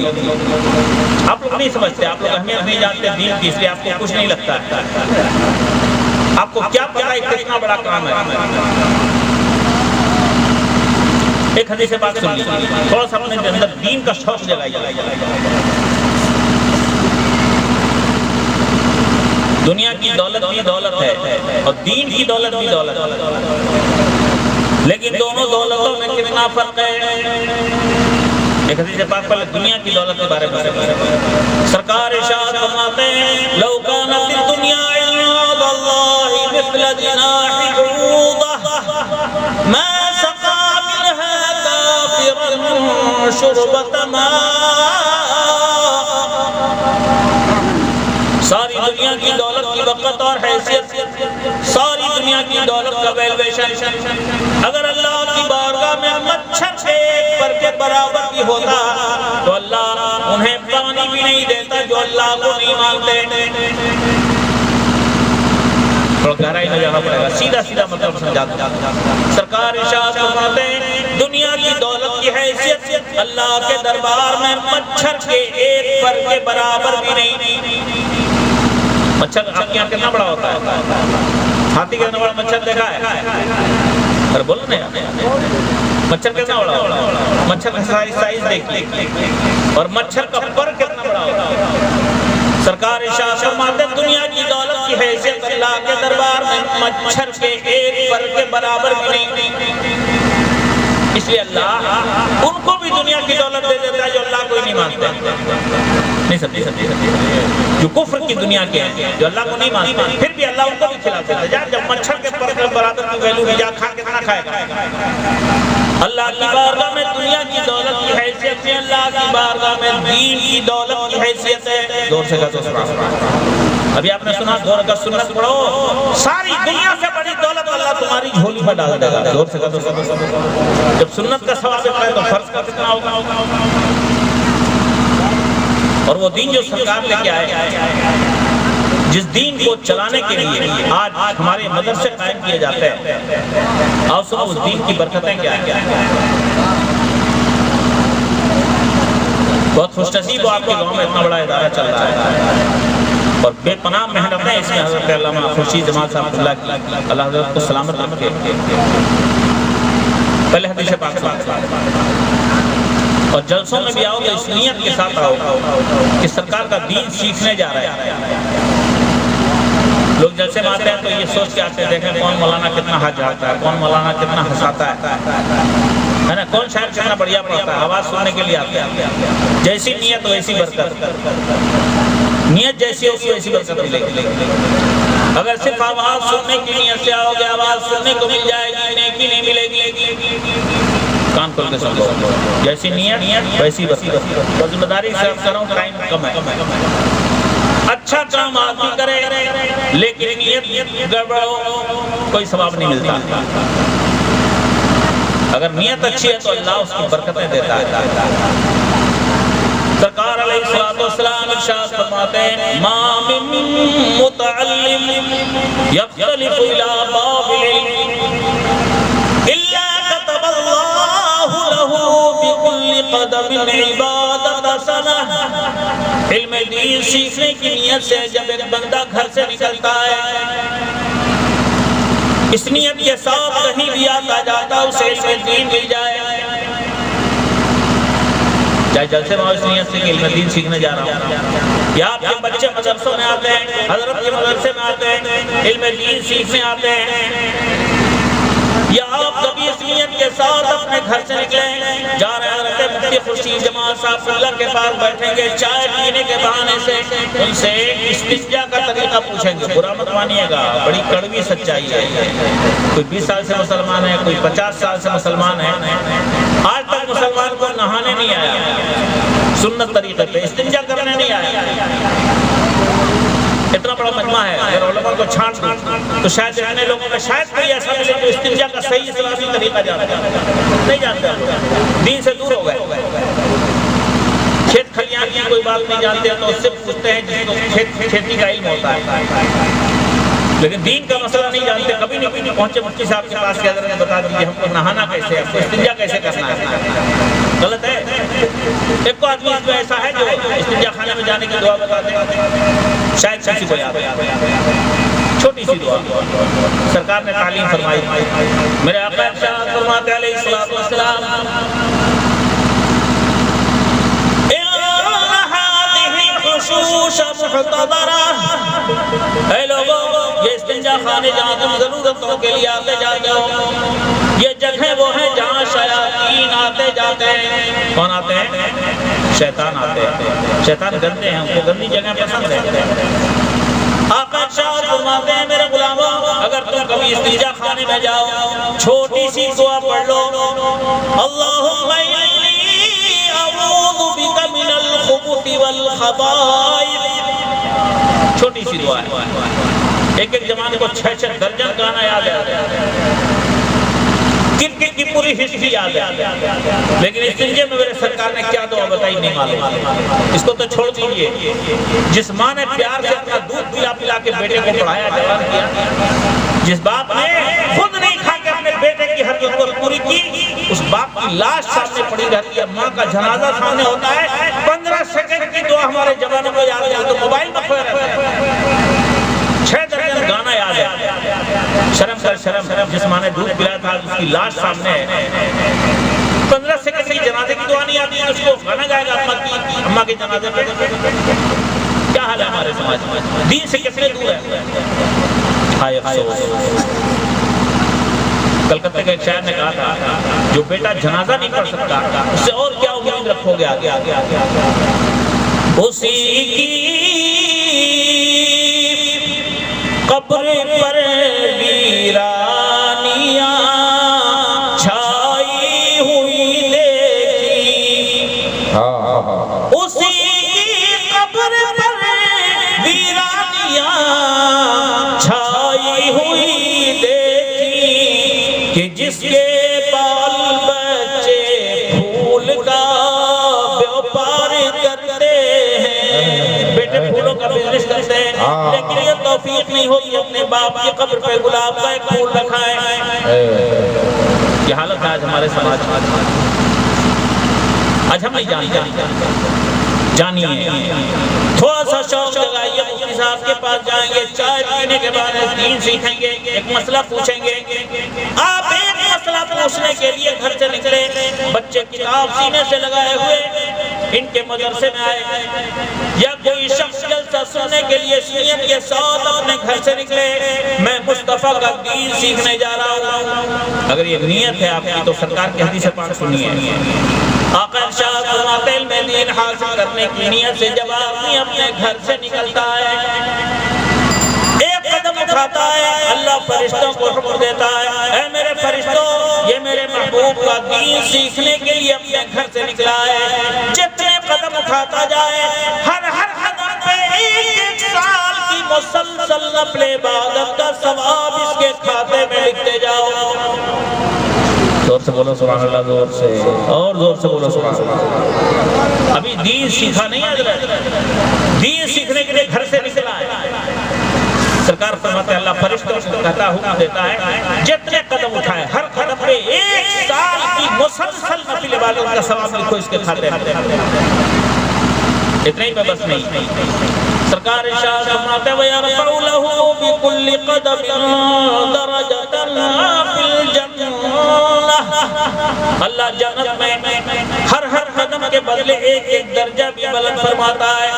آپ لوگ نہیں سمجھتے، آپ لوگ اہمیت نہیں جانتے دین کی، اس لیے آپ کو کچھ نہیں لگتا ہے. آپ کو کیا پتا ہے کتنا بڑا کام ہے. ایک حدیث پاک سن لیجیے، تھوڑا سا اپنے اندر دین کا شوق جگائیے. دنیا کی دولت بھی دولت ہے اور دین کی دولت بھی دولت ہے، لیکن دونوں دولتوں میں کتنا فرق ہے. ایک حدیث پاک پر دنیا کی دولت کے بارے میں سرکار ارشاد فرماتے ہیں لو کانت الدنیا عند اللہ مثل جناح بعوضہ ما سقى منها كافرا شربة ماء. ساری دنیا کی دولت کی وقت اور حیثیت، ساری دنیا کی دولت کا ویلیویشن اگر اللہ کی بارگاہ میں مچھر سے ایک پر کے برابر بھی ہوتا تو اللہ انہیں پانی بھی نہیں دیتا جو اللہ کو نہیں مانتے. تھوڑا گہرائی میں جانا پڑے گا، سیدھا سیدھا مطلب سمجھاتا ہوں. سرکار ارشاد فرماتے ہیں دنیا کی دولت کی حیثیت اللہ کے دربار میں مچھر کے ایک پر کے برابر بھی نہیں. مچھر آپ کے یہاں کتنا بڑا ہوتا ہے؟ ہاتھی کتنا بڑا مچھر دیکھا ہے؟ ارے بولو نہیں، مچھر کتنا بڑا ہوتا ہے؟ مچھر کا سائز دیکھیے اور مچھر کا پر کتنا بڑا ہوتا ہے. سرکار ارشاد فرماتے ہیں دنیا کی دولت کی حیثیت اللہ کے دربار میں مچھر کے ایک پر کے برابر بھی نہیں. اس لیے اللہ ان کو بھی دنیا کی دولت دے دیتا ہے جو اللہ کو ہی نہیں مانتے. نہیں سمجھے جو کفر کی دنیا کے ہیں، جو اللہ کو نہیں مانتے، پھر بھی اللہ ان کو بھی کھلاتے ہیں. جب مچھر کے پر کے برابر کی ویلو ہے، جا کھا کتنا کھائے گا. اللہ کی بارگاہ میں دنیا کی دولت کی حیثیت ہے، اللہ کی بارگاہ میں دین کی دولت کی حیثیت ہے. زور سے کہتے سبحان. ابھی آپ نے سنا دور کا سنت پڑھو، ساری دنیا سے بڑی دولت اللہ تمہاری جھولی میں ڈال دے گا. زور سے کہتے سبحان. جب سنت کا ثواب اتنا ہے تو فرض کا کتنا ہوگا. اور وہ دین جو سرکار لے کے آئے، جس دین کو چلانے کے لیے آج ہمارے مدرسے قائم کیے جاتے ہیں، اور سب اس دین کی برکتیں کیا ہیں. بہت خوش نصیب ہو آپ کے گاؤں میں اتنا بڑا ادارہ چل رہا ہے اور بے پناہ محنتیں اس میں حضرت علامہ خورشید جمال صاحب اللہ کی اللہ حضرت کو سلامت رکھے. پہلے حدیث پاک اور جلسوں میں بھی آؤ تو اس نیت کے ساتھ آؤ کہ سرکار کا دین سیکھنے جا رہے ہیں. لوگ جلسے میں آتے ہیں تو یہ سوچ کے آتے ہیں دیکھیں کون مولانا کتنا حج آتا ہے، کون مولانا کتنا ہنساتا ہے نا، کون شاعر کتنا بڑھیا پڑھتا ہے. آواز سننے کے لیے آتے ہیں. جیسی نیت ویسی برکت، نیت جیسی ہوگی ویسی برکت ملے گی. اگر صرف آواز سننے کی نیت سے آؤ گے آواز سننے کو مل جائے گی، نیکی نہیں ملے گی. کان کھول کے سمجھو، جیسی نیت ویسی برکت. ذمہ داری سے کروں، ٹائم کم ہے. اچھا کام آدمی کرے لیکن نیت گڑبڑ ہو کوئی ثواب نہیں ملتا. اگر نیت اچھی ہے تو اللہ اس کی برکتیں دیتا ہے. سرکار علیہ الصلوۃ والسلام ارشاد فرماتے ہیں ما من متعلم یختلف الی باب الا كتب اللہ له بكل قدم عبادت سنہ. علم دین سیکھنے کی نیت سے جب ایک بندہ گھر سے نکلتا ہے، اس نیت کے ساتھ کہیں بھی آتا جاتا اسے علم دین مل جائے. چاہے جلسے میں اس نیت سے کہ علم دین سیکھنے جا رہا ہوں، یا آپ کے بچے مدرسوں میں آتے ہیں، حضرت کے مدرسے میں آتے ہیں، علم دین سیکھنے آتے ہیں، یا آپ کبھی اس نیت کے ساتھ اپنے گھر سے نکلیں جا رہے ہیں حضرت مفتی خورشید جمال صاحب اللہ کے پاس بیٹھیں گے، چائے پینے کے بہانے سے ان سے استنجا کا طریقہ پوچھیں گے. برا مت مانیے گا، بڑی کڑوی سچائی ہے. کوئی 20 سال سے مسلمان ہے، کوئی 50 سال سے مسلمان ہے، آج تک مسلمان کو نہانے نہیں آیا، سنت طریقے پہ استنجا کرنے نہیں آیا. اتنا بڑا مجمع ہے، اگر علماء کو چھانٹ دوں تو شاید اتنے لوگوں میں شاید کوئی ایسا ملے جو استنجا کا صحیح اسلامی طریقہ جانتا ہے، نہیں جانتا، دین سے دور ہو گئے، کھیت کھلیان کی کوئی بات نہیں جانتے تو اس سے پوچھتے ہیں جس کو کھیتی کا علم ہوتا ہے، لیکن دین کا مسئلہ نہیں جانتے، کبھی نہیں پہنچے مفتی صاحب کے پاس کہ حضرت بتا دیجیے ہم کو نہانا کیسے ہے، ہم کو استنجا کیسے کرنا ہے، غلط ہے۔ ایک کو آدمی اس میں ایسا ہے جو استنجا خانے میں جانے کی دعا بتاتے ہیں، شاید کسی کو یاد ہے، چھوٹی سی دعا سرکار نے تعلیم فرمائی، میرے آقا ارشاد فرماتے علیہ الصلوۃ والسلام اے لوگوں یہ استنجا خانے جہاں تم ضرورتوں کے لیے آتے جاتے ہو، یہ جگہیں وہ ہیں جہاں شیاطین آتے جاتے ہیں۔ کون آتے ہیں؟ شیطان آتے ہیں، شیطان گندے ہیں، ان کو گندی جگہیں پسند ہے۔ آقا ارشاد فرماتے ہیں میرے غلاموں اگر تم کبھی استنجا خانے میں جاؤ چھوٹی سی دعا پڑھ لو، اللہم انی اعوذ بک من الخبث والخبائث، چھوٹی سی دعا ہے، ایک ایک زمانے کو 6 درجن گانا یاد ہے، کرکٹ کی پوری ہسٹری یاد ہے، لیکن استنجے میں میرے سرکار نے کیا دعا بتائی نہیں معلوم، اس کو تو چھوڑ دیجئے۔ جس ماں نے پیار سے اپنا دودھ پلا پلا کے بیٹے کو پڑھایا جوان کیا، جس باپ نے خود نہیں کھا کے اپنے بیٹے کی ہر ضرورت پوری کی، اس باپ کی لاش سامنے پڑی رہتی ہے، ماں کا جنازہ سامنے ہوتا ہے، 15 سیکنڈ کی دعا ہمارے جوانوں کو یاد ہے تو موبائل میں کھوئے رہتے ہیں۔ 6 درجن گانا یاد ہے، شرم کر شرم، جس ماں نے دودھ پلایا تھا اس کی لاش سامنے ہے، 15 سیکنڈ کی جنازے کی دعا نہیں آتی ہے، اس کو گانا گائے گا اماں کے جنازے پہ۔ کیا حال ہے ہمارے سماج میں، دین سے کتنے دور ہے۔ ہائے افسوس، کلکتہ کے ایک شاعر نے کہا تھا جو بیٹا جنازہ نہیں پڑھ سکتا اس سے اور کیا امید رکھو گے آگے، اسی کی قبر پر ویرانیاں چھائی ہوئی دیکھی، اسی کی قبر پر ویرانیاں چھائی ہوئی دیکھی، کہ جس کے بال بچے پھول کا بیوپار کرتے ہیں، بیٹے پھولوں کا بزنس کرتے ہیں، لیکن یہ توفیق نہیں ہوتی اپنے باپ کی قبر پہ گلاب کا ایک پھول رکھائیں۔ یہ حالت ہے آج ہمارے سماج میں، آج ہم نہیں جانتے، جانیے تھوڑا سا شوق لگائیے، مفتی صاحب کے پاس جائیں گے، چائے پینے کے بعد دین سیکھیں گے، ایک مسئلہ پوچھیں گے، آپ ایک مسئلہ پوچھنے کے لیے گھر سے نکلے، بچے کتاب سینے سے لگائے ہوئے ان کے مدرسے میں آئے، یا کوئی شخص جلسہ سننے کے لیے نیت کے ساتھ اپنے گھر سے نکلے میں مصطفیٰ کا دین سیکھنے جا رہا ہوں، اگر یہ نیت ہے آپ کی تو سرکار کی حدیث پاک سنیے، آقا ارشاد فرماتے علم دین حاصل کرنے کی نیت سے جب آدمی اپنے گھر سے نکلتا ہے، ایک قدم اٹھاتا ہے، اللہ فرشتوں کو حکم دیتا ہے اے میرے فرشتوں یہ میرے محبوب کا دین سیکھنے کے لیے اپنے گھر سے نکلا ہے، جتنے قدم اٹھاتا جائے ہر قدم پہ ایک سال کی مسلسل نفل عبادت کا ثواب اس کے کھاتے میں لکھتے جاؤ۔ زور سے بولو سبحان اللہ، زور سے اور زور سے بولو سبحان اللہ۔ ابھی دین سیکھا نہیں حضرت، دین سیکھنے کے لیے گھر سے نکلا ہے، سرکار فرماتے اللہ فرشتوں کو کہتا حکم دیتا ہے جتنے قدم اٹھائے ہر قدم پہ 1 سال کی مسلسل نفل عبادت کا ثواب لکھو اس کے کھاتے میں۔ اتنے ہی پہ بس نہیں، سرکار ارشاد فرماتے وَيَرْفَعُ لَهُ بِكُلِّ قَدَمٍ دَرَجَةً فِي الْجَنَّةِ، اللہ جنت میں ہر قدم کے بدلے ایک درجہ بھی بلند فرماتا ہے۔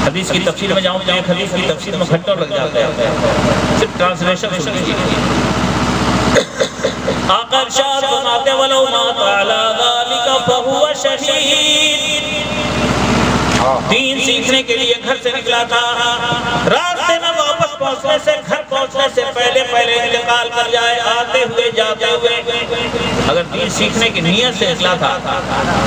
حدیث کی تفسیر میں جاؤں تو ایک حدیث کی تفسیر میں گھنٹوں لگ جاتے ہیں، صرف ٹرانسلیشن سن لیجیے۔ آقا ارشاد فرماتے وَلَوْ مَاتَ عَلَى ذَلِكَ فَهُوَ شَهِيدٌ، دین سیکھنے کے لیے گھر سے نکلا تھا، راستے میں واپس پہنچنے سے گھر پہنچنے سے پہلے انتقال کر جائے، آتے ہوئے جاتے ہوئے اگر دین سیکھنے کی نیت سے نکلا تھا،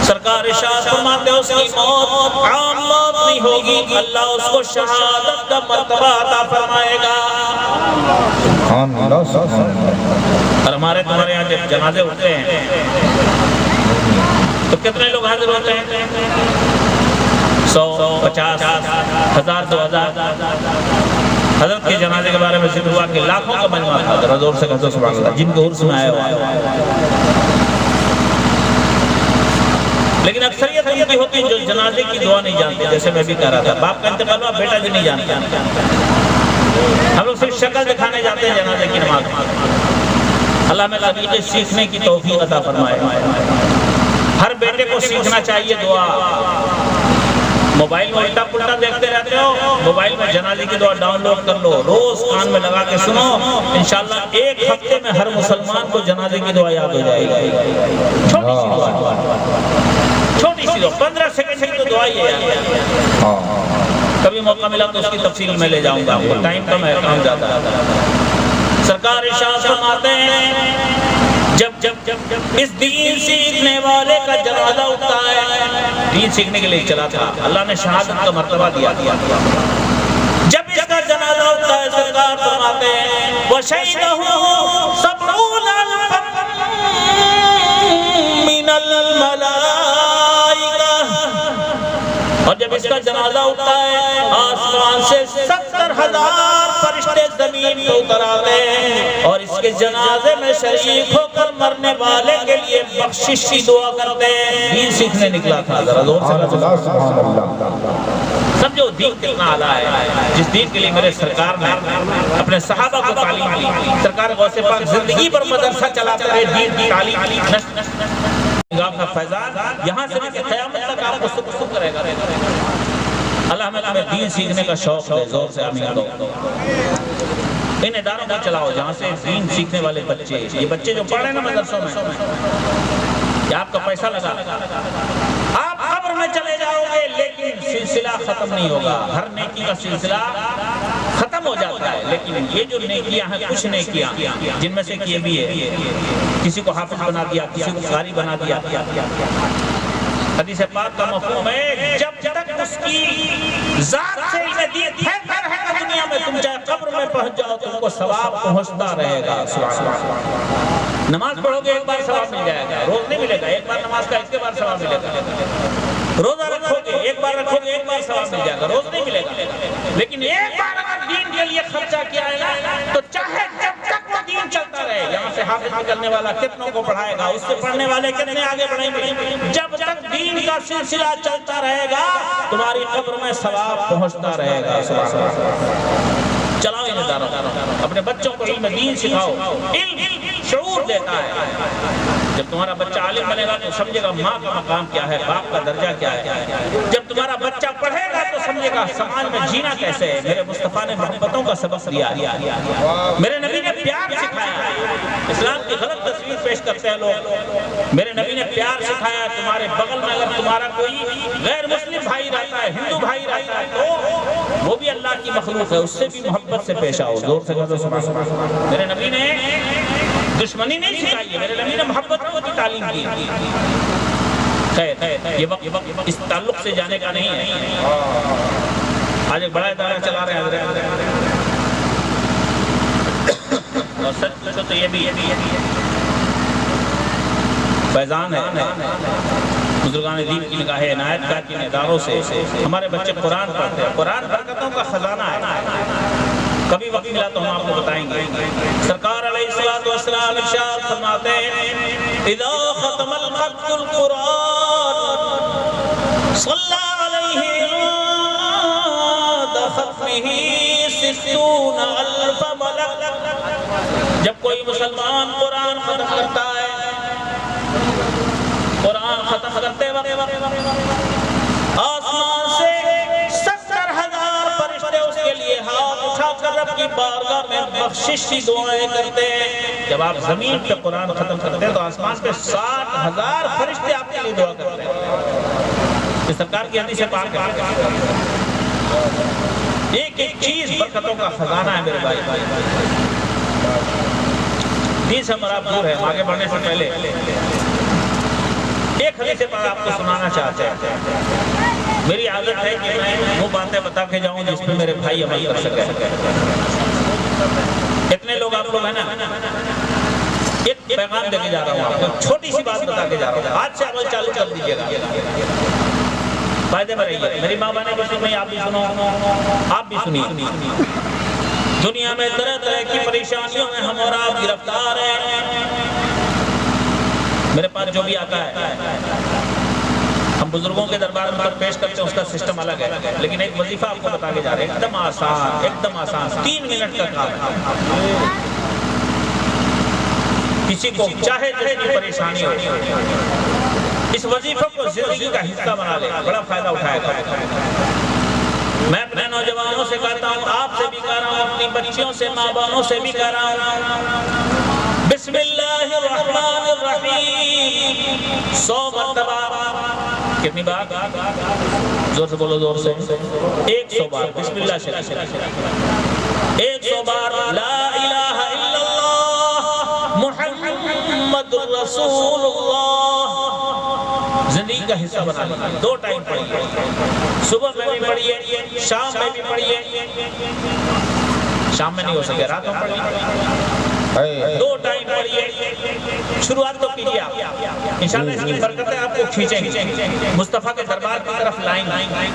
سرکار ارشاد فرماتے اس کی موت عام موت نہیں نہیں ہوگی اللہ اس کو شہادت کا مرتبہ عطا فرمائے گا۔ سبحان اللہ سبحان اللہ۔ اور ہمارے تمہارے یہاں جب جنازے ہوتے ہیں تو کتنے لوگ حاضر ہوتے ہیں؟ 100 50 1000 2000۔ حضرت کے جنازے کے بارے میں ذکر ہوا کہ لاکھوں کا مجمع تھا، ذرا زور سے کہو سبحان اللہ، جن کے عرس میں آئے ہوا۔ لیکن اکثریت ان کی ہوتی ہے جو جنازے کی دعا نہیں جانتے، جیسے میں بھی کہہ رہا تھا، باپ کا انتقال ہوا بیٹا بھی نہیں جانتا۔ ہم لوگ صرف شکل دکھانے جاتے ہیں جنازے کی نماز میں۔ اللہ میں طریقے سیکھنے کی توفیق عطا فرمائے۔ ہر بیٹے کو سیکھنا چاہیے دعا۔ موبائل میں الٹا پلٹا دیکھتے رہتے ہو، موبائل میں جنازے کی دعا ڈاؤن لوڈ کر لو، روز کان میں لگا کے سنو، انشاءاللہ ایک ہفتے میں ہر مسلمان کو جنازے کی دعا یاد ہو جائے گی۔ چھوٹی سی دعا، چھوٹی سی دعا، 15 سیکنڈ کی تو دعا ہی ہے۔ کبھی موقع ملا تو اس کی تفصیل میں لے جاؤں گا، ٹائم کم ہے، کام زیادہ ہے۔ سرکار ارشاد فرماتے ہیں جب اس دین سیکھنے والے کا جنازہ اٹھتا ہے، دین سیکھنے کے لیے چلا تھا، اللہ نے شہادت کا مرتبہ دیا۔ جب اس کا جنازہ اٹھتا ہے سرکار فرماتے ہیں وَشَهِدَهُ 70,000 مِّنَ الْمَلَائِكَةِ، اور جب اس کا جنازہ اٹھتا ہے آسمان سے 70,000 فرشتے زمین پہ اتر آتے ہیں اور اس کے جنازے میں شریک ہو کر مرنے والے کے لیے بخشش کی دعا کرتے ہیں۔ دین سیکھنے نکلا تھا، ذرا زور سے سبحان اللہ۔ سمجھو دین کتنا اعلیٰ ہے، جس دین کے لیے میرے سرکار نے اپنے صحابہ کو تعلیم دی۔ سرکار غوث پاک زندگی پر مدرسہ چلاتے رہے، دین کی تعلیم کا فیضان یہاں سے بھی قیامت تک آپ کو سکھ کرے گا۔ اللہ ہمیں دین سیکھنے کا شوق دے، زور سے آمین دو۔ ان اداروں کو چلاؤ جہاں سے دین سیکھنے والے بچے، یہ بچے جو پڑھ رہے ہیں نا مدرسوں میں، یہ آپ کا پیسہ لگا، آپ قبر میں چلے جاؤ گے لیکن سلسلہ ختم نہیں ہوگا۔ ہر نیکی کا سلسلہ ختم ہو جاتا ہے، لیکن یہ جو نیکیاں ہیں، کچھ نیکیاں جن میں سے یہ بھی ہے، کسی کو حافظ بنا دیا، کسی کو قاری بنا دیا۔ حدیث پاک کا مفہوم ہے جب تک اس کی ذات سے علم دین پھیلتا رہے گا دنیا میں، تم چاہے قبر میں پہنچ جاؤ تم کو ثواب پہنچتا رہے گا۔ نماز پڑھو گے ایک بار ثواب مل جائے گا، روز نہیں ملے گا، ایک بار نماز کا اس کے بعد ثواب ملے گا۔ روزہ رکھو گے ایک بار رکھو گے ایک بار ثواب مل جائے گا، روز نہیں ملے گا۔ لیکن ایک بار اگر دین کے لیے خرچہ کیا ہے نا تو چاہے جب تک وہ دین چلتا رہے، یہاں سے حافظ کرنے والا کتنوں کو پڑھائے گا، اس سے پڑھنے والے کتنے آگے بڑھیں گے، جب تک دین کا سلسلہ چلتا رہے گا تمہاری قبر میں ثواب پہنچتا رہے گا۔ چلاؤ ان اداروں، اپنے بچوں کو علم دین سکھاؤ۔ علم شعور دیتا ہے، جب تمہارا بچہ عالم بنے گا تو سمجھے گا ماں کا مقام کیا ہے، باپ کا درجہ کیا ہے۔ جب تمہارا بچہ پڑھے گا تو سمجھے گا سماج میں جینا کیسے ہے۔ میرے مصطفیٰ نے محبتوں کا سبق دیا، میرے نبی نے پیار سکھایا۔ اسلام کی غلط تصویر پیش کرتے ہیں لوگ، میرے نبی نے پیار سکھایا۔ تمہارے بغل میں اگر تمہارا کوئی غیر مسلم بھائی رہتا ہے، ہندو بھائی رہتا ہے تو وہ بھی اللہ کی مخلوق ہے، اس سے بھی محبت سے پیش آؤ۔ زور سے کہو سبحان اللہ۔ میرے نبی نے دشمنی نہیں سکھائی ہے، میرے نبی نے محبت کی تعلیم کی۔ خیر یہ وقت اس تعلق سے جانے کا نہیں ہے۔ آج ایک بڑا ادارہ چلا رہے ہیں اور سچ پوچھو تو یہ بھی فیضان ہے، بزرگان دین کی نگاہ عنایت کا کن اداروں سے ہمارے بچے قرآن پڑھتے ہیں۔ قرآن برکتوں کا خزانہ ہے، کبھی وقت ملا تو ہم آپ کو بتائیں گے۔ سرکار علیہ الصلوۃ والسلام ارشاد فرماتے ہیں اذا ختم الخط القرآن صلی علیہ ختمہ 60,000 ملک۔ جب کوئی مسلمان قرآن ختم کرتا ہے، قرآن ختم کرتے وقت آسمان سے 70,000 فرشتے اس کے لیے ہاتھ اٹھا کر رب کی بارگاہ میں بخشش کی دعائیں کرتے ہیں۔ جب آپ زمین پہ قرآن ختم کرتے ہیں تو آسمان پہ 60,000 فرشتے آپ کے لیے دعا کرتے ہیں۔ یہ سرکار کی حدیث پاک ہے۔ ایک ایک چیز برکتوں کا خزانہ ہے میرے بھائی۔ دین سے ہمارا دور ہے، آگے بڑھنے سے پہلے ایک ایک حدیث پاک آپ کو سنانا چاہتے ہیں. میری عادت ہے کہ میں وہ باتیں بتا کے جاؤں جس پہ میرے بھائی عمل کر سکے. اتنے لوگ آپ لوگ ہیں نا, ایک پیغام دے کے جا رہا ہوں آپ کو, چھوٹی سی بات بتا کے جا رہا ہوں, آج سے عمل چالو کر دیجیے گا, فائدے میں رہیے. میری ماں بانے بھی سنی, آپ بھی سنو, آپ بھی سنیے. دنیا میں طرح طرح کی پریشانیوں میں ہم اور آپ گرفتار ہیں. میرے پاس جو بھی آتا ہے ہم بزرگوں کے دربار میں پیش کرتے ہیں, اس کا سسٹم الگ ہے, لیکن ایک وظیفہ آپ کو بتا کے جا رہے ہیں, ایک دم آسان, ایک دم آسان, 3 منٹ کا کام ہے. کسی کو چاہے جتنی پریشانی ہو, اس وظیفے کو زندگی کا حصہ بنا لے, بڑا فائدہ اٹھائے گا. میں اپنے نوجوانوں سے کہتا ہوں, آپ سے بھی کہہ رہا ہوں, اپنی بچیوں سے, ماں باپوں سے بھی کہہ رہا ہوں, بسم اللہ الرحمن الرحیم 100 مرتبہ. کتنی بار؟ زور سے بولو, زور سے. 100 بار بسم اللہ شریف, 100 بار لا الہ الا اللہ محمد رسول اللہ. زندگی کا حصہ بنا لیا. 2 ٹائم پڑھیے, صبح میں بھی پڑھیے, شام میں بھی پڑھیے. شام میں نہیں ہو سکے, رات میں پڑھیے. 2 ٹائم پڑھیے. شروعات تو کیجیے آپ, انشاءاللہ اس کی برکتیں آپ کو کھینچیں گے, مصطفیٰ کے دربار کی طرف لائیں گے,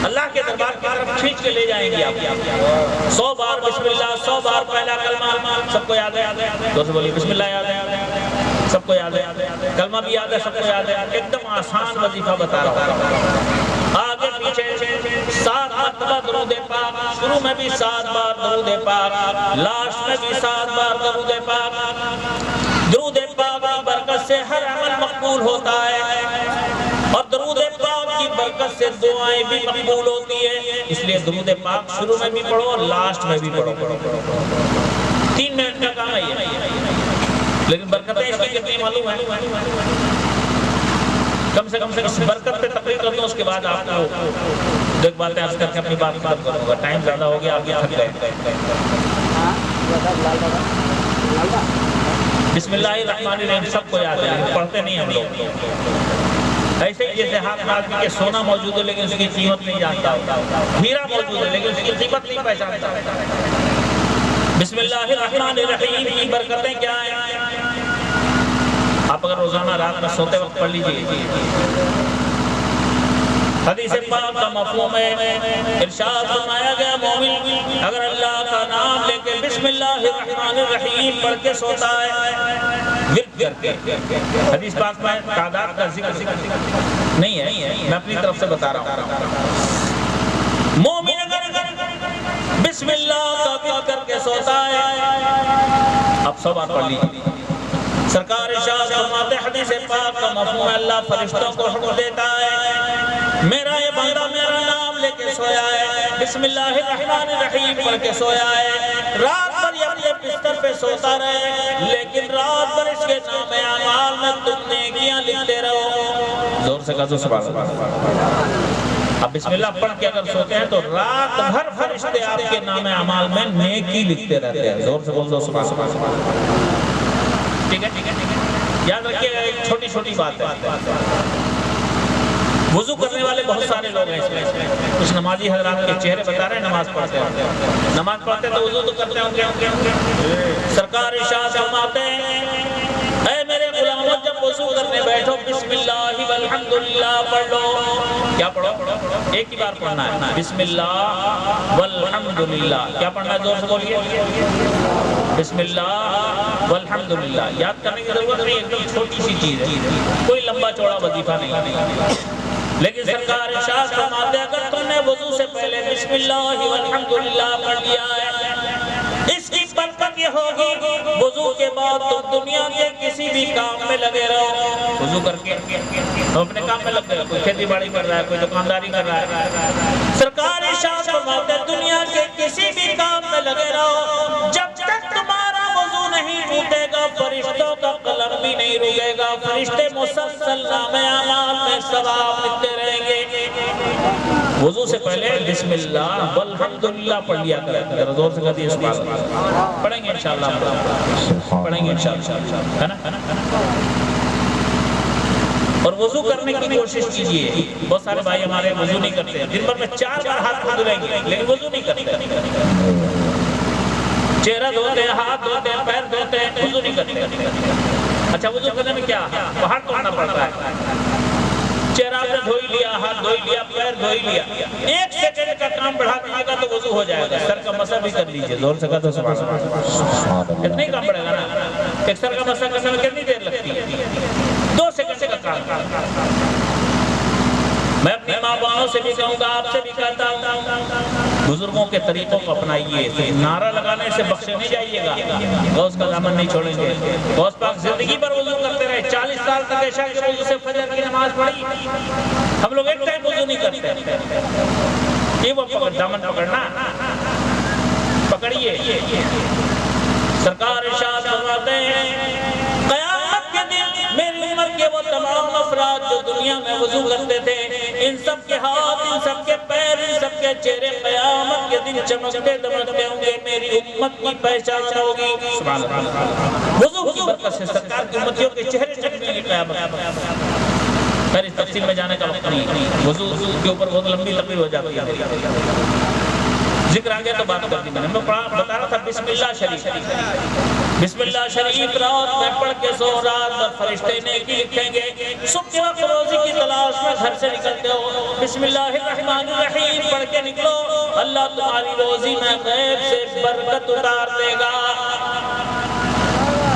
اللہ کے دربار کی طرف کھینچ کے لے جائیں گے آپ. 100 بار بسم اللہ, 100 بار پہلا کلمہ. سب کو یاد ہے؟ دو سے بولیے بسم اللہ یاد ہے, سب کو یاد ہے, کلمہ بھی یاد ہے, سب کو یاد ہے. ایک دم آسان وظیفہ بتا رہا ہوں. آگے پیچھے 7 مرتبہ درود پاک, شروع میں بھی 7 بار درود پاک, لاسٹ میں بھی 7 بار درود پاک. درود پاک کی برکت سے ہر عمل مقبول ہوتا ہے, اور درود پاک کی برکت سے دعائیں بھی مقبول ہوتی ہیں. اس لیے درود پاک شروع میں بھی پڑھو اور لاسٹ میں بھی پڑھو. 3 منٹ کا کام ہے یہ, لیکن برکتیں اس کی کتنی معلوم ہے؟ کم سے کم اس برکت پہ تقریر کرتا ہوں, اس کے بعد آپ کو ایک باتیں عرض کر کے اپنی بات ختم کروں گا. ٹائم زیادہ ہو گیا, آپ یہ تھک گئے. بسم اللہ الرحمن الرحیم سب کو یاد ہے, لیکن پڑھتے نہیں ہم لوگ. ایسے ہی جیسے ہاتھ میں آدمی کے سونا موجود ہے لیکن اس کی قیمت نہیں جانتا, ہیرا موجود ہے لیکن اس کی قیمت نہیں پہچانتا. بسم اللہ الرحمن الرحیم کی برکتیں کیا ہیں؟ آپ اگر روزانہ رات میں سوتے وقت پڑھ لیجئے. حدیث پاک کا مفہوم ہے, ارشاد فرمایا گیا مومن اگر اللہ کا نام لے کے بسم اللہ الرحمن الرحیم پڑھ کے سوتا ہے, ورد کر کے. حدیث پاک میں تعداد کا ذکر نہیں ہے, میں اپنی طرف سے بتا رہا ہوں. مومن اگر بسم اللہ کا ورد کر کے سوتا ہے, اب 100 بار پڑھ لیجئے. سرکار ارشاد فرماتے حدیث پاک کا مفہوم ہے, اللہ فرشتوں کو حکم دیتا ہے, میرا یہ بندہ میرا نام لے کے سویا ہے, بسم اللہ الرحمن الرحیم پڑھ کے سویا ہے, رات بھر یہ اپنے بستر پہ سوتا رہے, لیکن رات بھر اس کے نام اعمال میں تم نیکیاں لکھتے رہو. زور سے کہا تو سبحان اللہ. اب بسم اللہ پڑھ کے اگر سوتے ہیں تو رات بھر فرشتے آپ کے نام اعمال میں نیکی لکھتے رہتے ہیں. زور سے بول دو سبحان اللہ. ٹھیک ہے, یاد رکھیے گا ایک چھوٹی چھوٹی بات ہے. وضو کرنے والے بہت سارے لوگ ہیں اس میں, کچھ نمازی حضرات کے چہرے بتا رہے ہیں نماز پڑھتے ہیں, نماز پڑھتے تو وضو تو کرتے ہوں گے. سرکار ارشاد فرماتے ہیں اے میرے غلاموں جب وضو کرنے بیٹھو بسم اللہ والحمدللہ پڑھ لو. کیا پڑھو؟ ایک ہی بار پڑھنا ہے, بسم اللہ والحمدللہ. کیا پڑھنا ہے؟ زور سے بولیے بسم اللہ والحمدللہ. یاد کرنے کی ضرورت نہیں, ایک دم چھوٹی سی چیز ہے, کوئی لمبا چوڑا وظیفہ نہیں. لیکن سرکار ارشاد فرماتے ہیں اگر تم نے وضو سے پہلے بسم اللہ والحمدللہ پڑھ لیا ہے, اس کی برکت یہ ہوگی وضو کے بعد تم دنیا کے کسی بھی کام میں لگے رہو. وضو کر کے تم اپنے کام میں لگ گئے, کوئی کھیتی باڑی کر رہا ہے, کوئی دکانداری کر رہا ہے. سرکار ارشاد فرماتے ہیں دنیا کے کسی بھی کام میں لگے رہو, جب تک تمہارا وضو نہیں ٹوٹے گا فرشتوں کا قلم بھی نہیں رکے گا, فرشتے مسلسل نام اعمال میں ثواب لکھتے رہیں گے. وضو سے پہلے بسم اللہ والحمدللہ پڑھ لیا کریں. زور سے کہتی ہے سبحان اللہ. پڑھیں گے انشاءاللہ, پڑھیں گے انشاءاللہ, ہے نا. اور وضو کرنے کی کوشش کیجئے. بہت سارے بھائی ہمارے وضو نہیں کرتے ہیں, دن بھر میں 4 بار ہاتھ کو دھلیں گے لیکن وضو نہیں کرتے. چہرہ دھوتے ہیں, ہاتھ دھوتے ہیں, پیر دھوتے ہیں, وضو نہیں کرتے. اچھا وضو کرنے میں کیا پہاڑ توڑنا پڑتا ہے. چہرہ آپ نے دھوئی لیا, ہاتھ دھوئی لیا, پیر دھوئی لیا, 1 سیکنڈ کا کام بڑھا دیجیے گا تو وضو ہو جائے گا. سر کا مسح بھی کر لیجیے, زور سے کہا تو سبحان اللہ. اتنا ہی کام پڑے گا نا. ایک سر کا مسح کرنے میں کتنی دیر لگتی ہے؟ 2 سیکنڈ کا کام. میں اپنی ماں باؤں سے بھی کہوں گا, آپ سے بھی کہتا ہوں, بزرگوں کے طریقوں کو اپنائیے. نعرہ لگانے سے بخشے نہیں جائیے گا, غوث کا دامن نہیں چھوڑیں گے. غوث پاک زندگی پر وضو کرتے رہے, 40 سال تک عشاء کے وضو سے فجر کی نماز پڑھی. ہم لوگ ایک ٹائم وضو نہیں کرتے. یہ وہ دامن پکڑنا, پکڑیے. سرکار ارشاد فرماتے ہیں, قیامت کے دن میری عمر کے وہ تمام افراد جو دنیا میں وضو کرتے تھے, ان سب کے ہاتھ, ان سب کے پیر, ان سب کے چہرے قیامت کے دن چمکتے دمکتے ہوں گے. میری امت کی پہچان ہوگی. سبحان اللہ. وضو کی برکت سے سرکار کی امتیوں کے چہرے چمکیں گے قیامت. پھر اس تفصیل میں جانے کا وقت نہیں, وضو کے اوپر بہت لمبی تقریر ہو جاتی ہے. ذکر آگے تو بات کرتی میں بتا رہا تھا. بسم اللہ شریف, بسم اللہ شریف رات میں پڑھ کے سو, رات میں فرشتے نیکی لکھیں گے. صبح وقت روزی کی تلاش میں گھر سے نکلتے ہو, بسم اللہ الرحمن الرحیم پڑھ کے نکلو. اللہ تمہاری روزی میں غیب سے برکت اتار دے گا.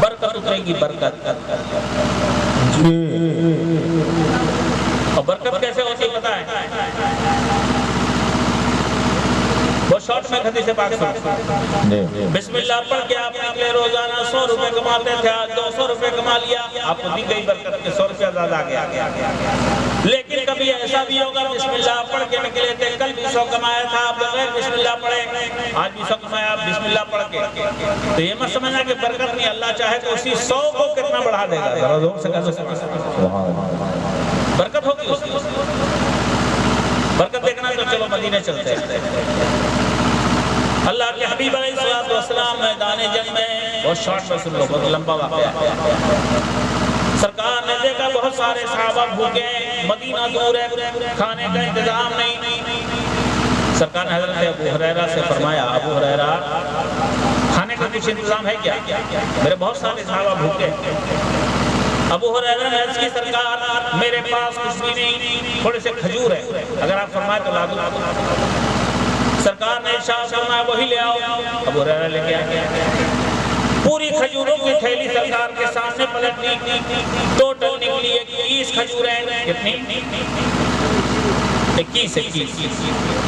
برکت اترے گی, برکت. اور برکت کیسے ہوتی پتا ہے؟ وہ شارٹ میں حدیث پاک سنتے. بسم اللہ پڑھ کے آپ نکلے, روزانہ 100 روپے کماتے تھے, آج 200 روپے کما لیا. آپ کو دی گئی برکت کے 100 روپے زیادہ آ گیا. لیکن کبھی ایسا بھی ہوگا بسم اللہ پڑھ کے نکلے تھے, کل بھی 100 کمایا تھا, آپ بغیر بسم اللہ پڑھے, آج بھی 100 کمایا آپ بسم اللہ پڑھ کے. تو یہ مت سمجھنا کہ برکت نہیں, اللہ چاہے تو اسی 100 کو کتنا بڑھا دے گا. ذرا زور سے کہو, برکت ہوگی اس کی. برکت دیکھنا تو چلو مدینے چلتے ہیں. اللہ کے حبیب علیہ السلام میدان جنگ میں, بہت شارٹ میں سن لو, بہت لمبا واقعہ ہے. سرکار نے دیکھا بہت سارے صحابہ بھوکے, مدینہ دور ہے, کھانے کا انتظام نہیں. سرکار نے حضرت ابو ہریرہ سے فرمایا, ابو ہریرہ کھانے کا کچھ انتظام ہے کیا؟ میرے بہت سارے صحابہ بھوکے. ابو ہریرہ نے عرض کی, سرکار میرے پاس کچھ بھی نہیں, تھوڑے سے کھجور ہے, اگر آپ فرمائے تو لا دوں. سرکار نے ارشاد فرمایا وہی لے آؤ. ابو ہریرہ لے کے آئے. پوری کھجوروں کی تھیلی سرکار کے سامنے پلٹ دی. ٹوٹل نکلی 21 کھجوریں. کتنی؟ 21.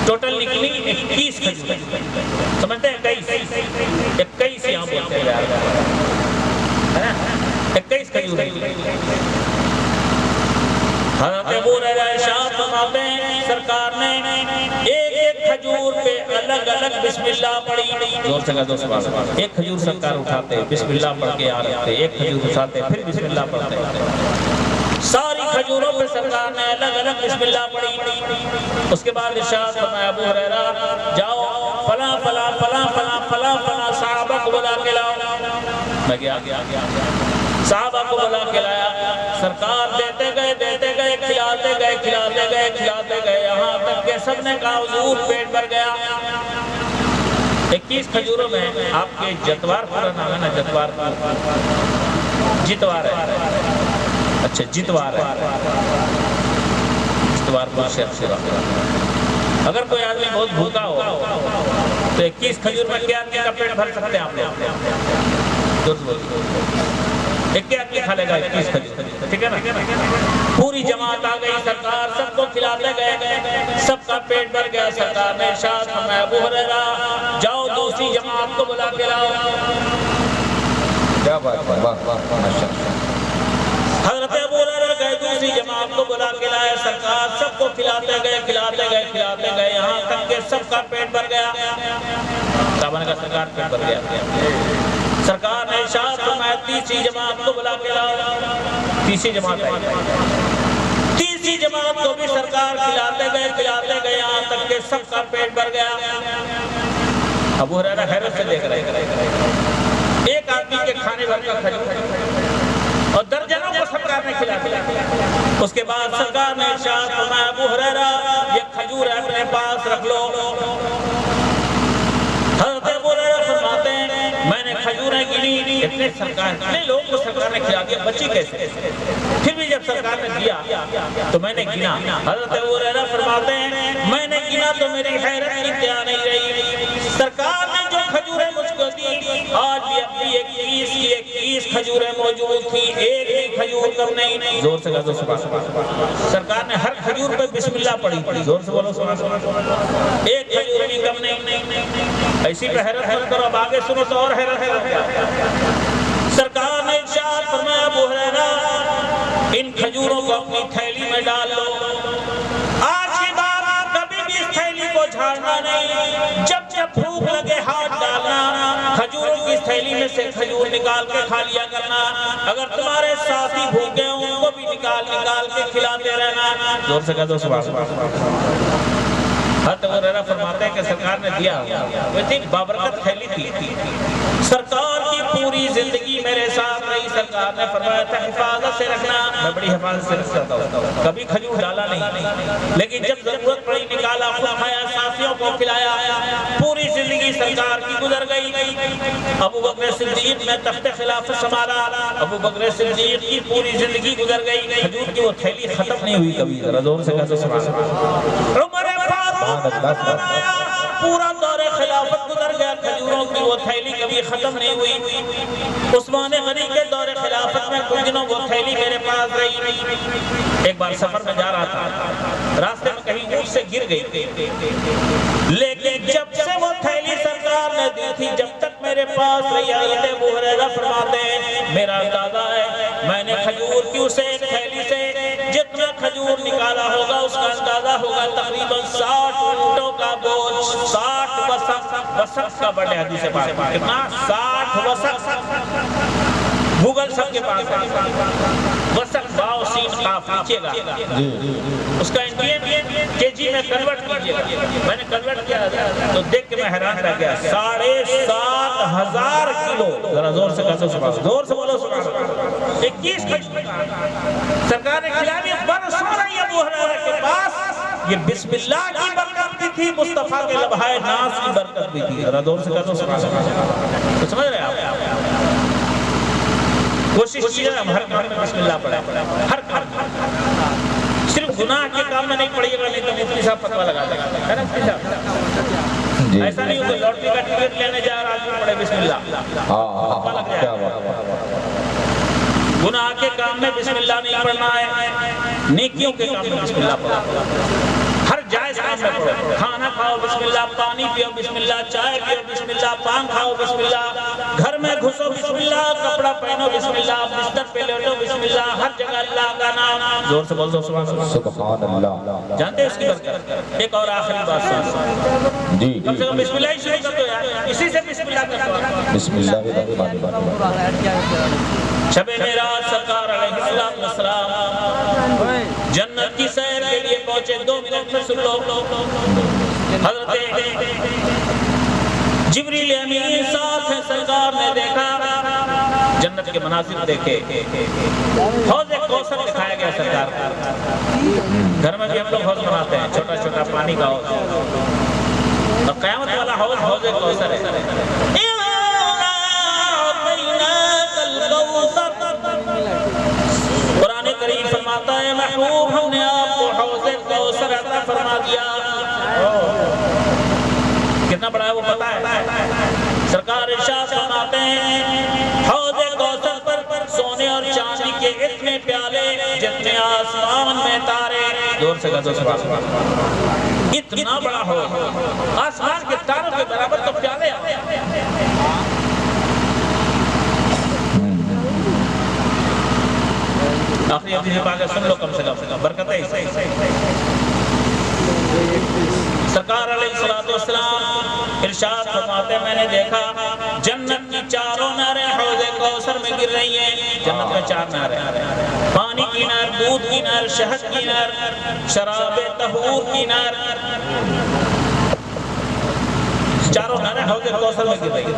ٹوٹل نکلی 21 کھجوریں. سمجھتے ہیں 21 یہاں بولتے ہیں یار, 21 کھجوریں. حضرت ابو ہریرہ ارشاد فرماتے ہیں, سرکار نے ایک کھجور پہ الگ الگ بسم اللہ پڑھی. زور سے کہا دو سبحان اللہ. ایک کھجور سرکار اٹھاتے, بسم اللہ پڑھ کے آ رہے, ایک کھجور اٹھاتے, پھر بسم اللہ پڑھتے. ساری کھجوروں پہ سرکار نے الگ الگ بسم اللہ پڑھی. اس کے بعد ارشاد فرمایا, ابو ہریرہ جاؤ فلاں فلاں فلاں فلاں فلاں فلاں صحابہ کو بلا کے لاؤ. میں گیا, صحابہ کو بلا کے لایا. سرکار دیتے گئے, کھلاتے گئے, یہاں تک کہ سب نے کہا حضور پیٹ بھر گیا. 21 کھجوروں میں آپ کے جتوار پورا نام ہے نا, جتوار ہے. اچھا جتوار ہے, جتوار پور سے اچھے بات. اگر کوئی آدمی بہت بھوکا ہو تو 21 کھجور میں کیا آدمی کا پیٹ بھر سکتے ہیں آپ نے؟ ایک آدمی کھا لے گا 21 کھجور, ٹھیک ہے نا. پوری جماعت آ گئی, سرکار سب کو کھلاتے گئے, سب کا پیٹ بھر گیا. سرکار نے ارشاد فرمایا, ابو ہریرہ جاؤ دوسری جماعت کو بلا کے لاؤ. کیا بات ہے, حضرت ابو ہریرہ گئے, دوسری جماعت کو بلا کے لائے. سرکار سب کو کھلاتے گئے, یہاں تک کہ سب کا پیٹ بھر گیا. صحابہ نے کہا سرکار پیٹ بھر گیا. سرکار نے ارشاد فرمایا, تیسری جماعت کو بلا کے لاؤ. تیسری جماعت آئی. تیسری جماعت کو بھی سرکار کھلاتے گئے, یہاں تک کہ سب کا پیٹ بھر گیا. ابو ہریرہ حیرت سے دیکھ رہے, ایک آدمی کے کھانے بھر کا کھجور اور درجنوں کو سرکار نے کھلا. اس کے بعد سرکار نے ارشاد فرمایا ابو ہریرہ یہ کھجور اپنے پاس رکھ لو۔ حضرت ابو ہریرہ فرماتے ہیں میں نے کھجوریں گنی، اتنے لوگوں کو سرکار نے کھلا دیا، بچی کیسے؟ پھر بھی جب سرکار نے دیا تو میں نے گنا۔ حضرت ابو ہریرہ فرماتے ہیں میں نے گنا تو میری حیرت کی انتہا نہیں رہی، سرکار نے جو کھجوریں مجھ کو دی آج بھی اپنی ایک کیس کھجوریں موجود تھی، ایک بھی کھجور کم نہیں۔ زور سے کہہ دو سبحان اللہ۔ سرکار نے ہر کھجور پہ بسم اللہ پڑھی، زور سے بولو سبحان اللہ، ایک کھجور بھی کم نہیں۔ ایسی پہ حیرت مت کرو، اب آگے سنو تو اور حیرت سرکار نے ارشاد فرمایا ابو ہریرہ ان کھجوروں کو اپنی تھیلی میں ڈال لو، آج کے بعد کبھی بھی اس تھیلی کو جھاڑنا نہیں، جب جب بھوک لگے ہاتھ ڈالنا، کھجوروں کی اس تھیلی میں سے کھجور نکال کے کھا لیا کرنا، اگر تمہارے ساتھی بھوکے ہوں ان کو بھی نکال کے کھلاتے رہنا۔ زور سے کہہ دو سبحان اللہ۔ حضرت ابو ہریرہ فرماتے ہیں کہ سرکار نے دیا، وہ ایک بابرکت تھیلی تھی، سرکار کی پوری زندگی میرے ساتھ رہی، سرکار نے فرمایا تھا حفاظت سے رکھنا، میں بڑی حفاظت سے رکھتا ہوں، کبھی کھجور ڈالا نہیں، لیکن جب ضرورت پڑی نکالا، خود کھایا، ساتھیوں کو کھلایا، پوری زندگی سرکار کی گزر گئی۔ ابو بکر صدیق نے تخت خلافت سنبھالا، ابو بکر صدیق کی پوری زندگی گزر گئی، کھجور کی وہ تھیلی ختم نہیں ہوئی کبھی، ذرا زور سے کہہ دو سبحان اللہ۔ عمر پورا دور خلافت گزر گیا، کھجوروں کی وہ تھیلی کبھی ختم نہیں ہوئی۔ عثمان غنی کے دور خلافت میں کچھ دنوں وہ تھیلی میرے پاس رہی۔ ایک بار سفر میں جا رہا تھا، راستے میں کہیں اونٹ سے گر گئی، لیکن جب سے وہ تھیلی سرکار نے دی تھی جب تک میرے پاس رہی۔ حضرت ابو ہریرہ فرماتے ہیں میرا اندازہ ہے میں نے کھجور کی اسے ایک تھیلی سے جتنا کھجور نکالا ہوگا اس کا اندازہ ہوگا تقریباً 60 اونٹوں کا بوجھ، 60 وسق کا بڑے حدیث سے پاس کتنا 60 وسق، گوگل سب کے پاس وسق باؤ سین قاف لکھیے گا، اس کا انڈین کے جی میں کنورٹ کیجئے گا، میں نے کنورٹ کیا تو دیکھ کے میں حیران رہ گیا، 7,500 کلو، ذرا زور سے کہتے سبحان اللہ، زور سے بولو سبحان اللہ، 21 سرکار نے کھلا دیا، برسوں رہی ابو ہریرہ کے پاس، یہ بسم اللہ کی برکت بھی تھی، مصطفیٰ کے لبھائے ناز کی برکت بھی تھی، ذرا زور سے کہتے سبحان اللہ، تو سمجھ رہے آپ؟ کوشش کیجئے ہم ہر کام میں بسم اللہ پڑھیں، ہر کام، صرف گناہ کے کام میں نہیں پڑھیے گا، نہیں تو مفتی صاحب فتویٰ لگا دے گا، ہے نا مفتی صاحب؟ ایسا نہیں ہوگا لوٹری کا ٹکٹ لینے جا رہا آدمی پڑھے بسم اللہ، کیا گناہ کے کام میں بسم اللہ نہیں پڑھنا ہے، نیکیوں کے کام میں بسم اللہ پڑھنا، ہر جائز کام میں پڑھو، کھانا کھاؤ بسم اللہ، پانی پیو بسم اللہ، چائے پیو بسم اللہ، پان کھاؤ بسم اللہ، گھر میں گھسو بسم اللہ، کپڑا پہنو بسم اللہ، بستر پہ لیٹو بسم اللہ، ہر جگہ اللہ کا نام، زور سے بول دو سبحان اللہ۔ جانتے ہیں اس کی برکت؟ ایک اور آخری بات سن جی، کم سے کم بسم اللہ ہی شروع کر دو یار، اسی سے بسم اللہ کر دو، بسم اللہ۔ شب معراج سرکار علیہ السلام جنت کی سیر کے لیے پہنچے، 2 منٹ میں سن لو، حضرت جبریل امین ساتھ ہیں، سرکار نے دیکھا جنت کے مناظر دیکھے، حوض کوثر دکھایا گیا سرکار کو، گھر میں بھی ہم لوگ حوض بناتے ہیں، چھوٹا چھوٹا پانی کا حوض، اور قیامت والا حوض کوثر ہے۔ قرآن کریم فرماتا ہے محبوب ہم نے آپ کو حوض کوثر عطا فرما دیا، کتنا بڑا ہے وہ پتہ ہے؟ سرکار ارشاد فرماتے ہیں حوض کوثر پر سونے اور چاندی کے اتنے پیالے جتنے آسمان میں تارے، زور سے کہو سبحان اللہ، اتنا بڑا حوض، آسمان کے تاروں کے برابر تو پیالے آتے ہیں۔ آخری حدیث پاک سن لو کم سے کم، برکت ہے سرکار علیہ السلام ارشاد فرماتے ہیں میں نے دیکھا جنت کی چاروں نہریں حوض کوثر میں گر رہی ہیں، جنت میں 4 نہریں، پانی کی نہر، دودھ کی نہر، شہد کی نہر، شراب طہور کی نہر، چاروں نہریں حوض کوثر میں گر رہی ہیں۔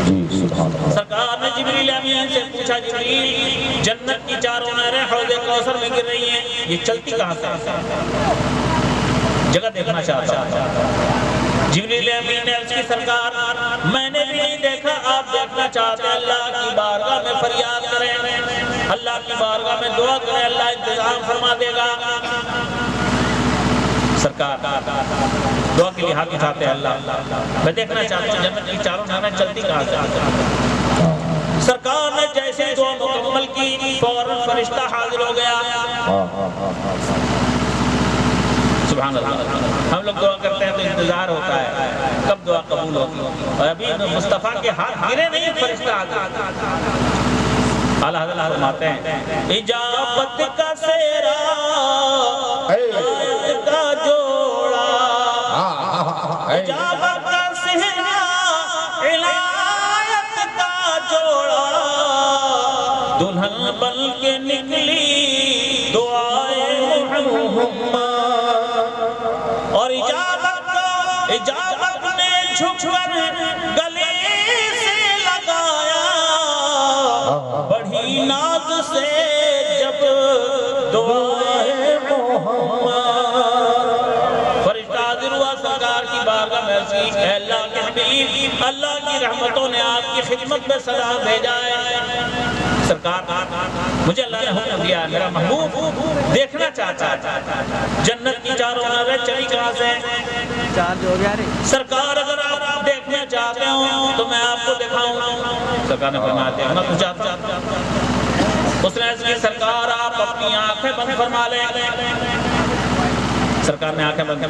جی سبحان اللہ۔ سرکار نے جبریل امین سے پوچھا جبریل جنت کی چاروں نہریں حوض کوثر میں گر رہی ہیں، یہ چلتی کہاں سے؟ جگہ دیکھنا چاہتا ہوں۔ جبریل امین نے عرض کی سرکار میں نے بھی نہیں دیکھا، آپ دیکھنا چاہتے ہیں، اللہ کی بارگاہ میں فریاد کریں، اللہ کی بارگاہ میں دعا کریں، اللہ انتظام فرما دے گا۔ سرکار دعا کے لیے ہاتھ اٹھاتے ہیں، اللہ میں دیکھنا چاہتا ہوں جنت کی چاروں نہریں چلتی کہاں سے؟ سرکار نے جیسے دعا مکمل کی فوراً فرشتہ حاضر ہو گیا۔ سبحان اللہ۔ ہم لوگ دعا کرتے ہیں تو انتظار ہوتا ہے کب دعا قبول ہوگی، اور ابھی مصطفیٰ کے ہاتھ گرے نہیں، فرشتہ حاضر۔ اعلیٰ حضرت فرماتے ہیں اجابت کا سیرا آیت کا جوڑا، اجابت کا سیرا عنایت کا جوڑا، دلہن بن کے نکلی دعائے محمد، اور اجابت نے جھک کر گلے سے لگایا، بڑھی ناز سے جب دعائے محمد۔ فرشتہ حاضر ہوا سرکار کی بارگاہ میں، اے اللہ کے حبیب، اللہ کی رحمتوں نے آپ کی خدمت میں سلام بھیجا ہے۔ سرکار مجھے اللہ نے حکم دیا ہے، میرا محبوب دیکھنا چاہتا ہے جنت کی چاروں نہریں چلی کہاں سے؟ سرکار اگر آپ دیکھنا چاہتے ہوں تو میں آپ کو دکھاؤں۔ سرکار نے فرمایا دیکھنا تو چاہتا ہوں۔ اس نے عرض کی سرکار آپ اپنی آنکھیں بند فرما لیں۔ سرکار نے آنکھیں بند کر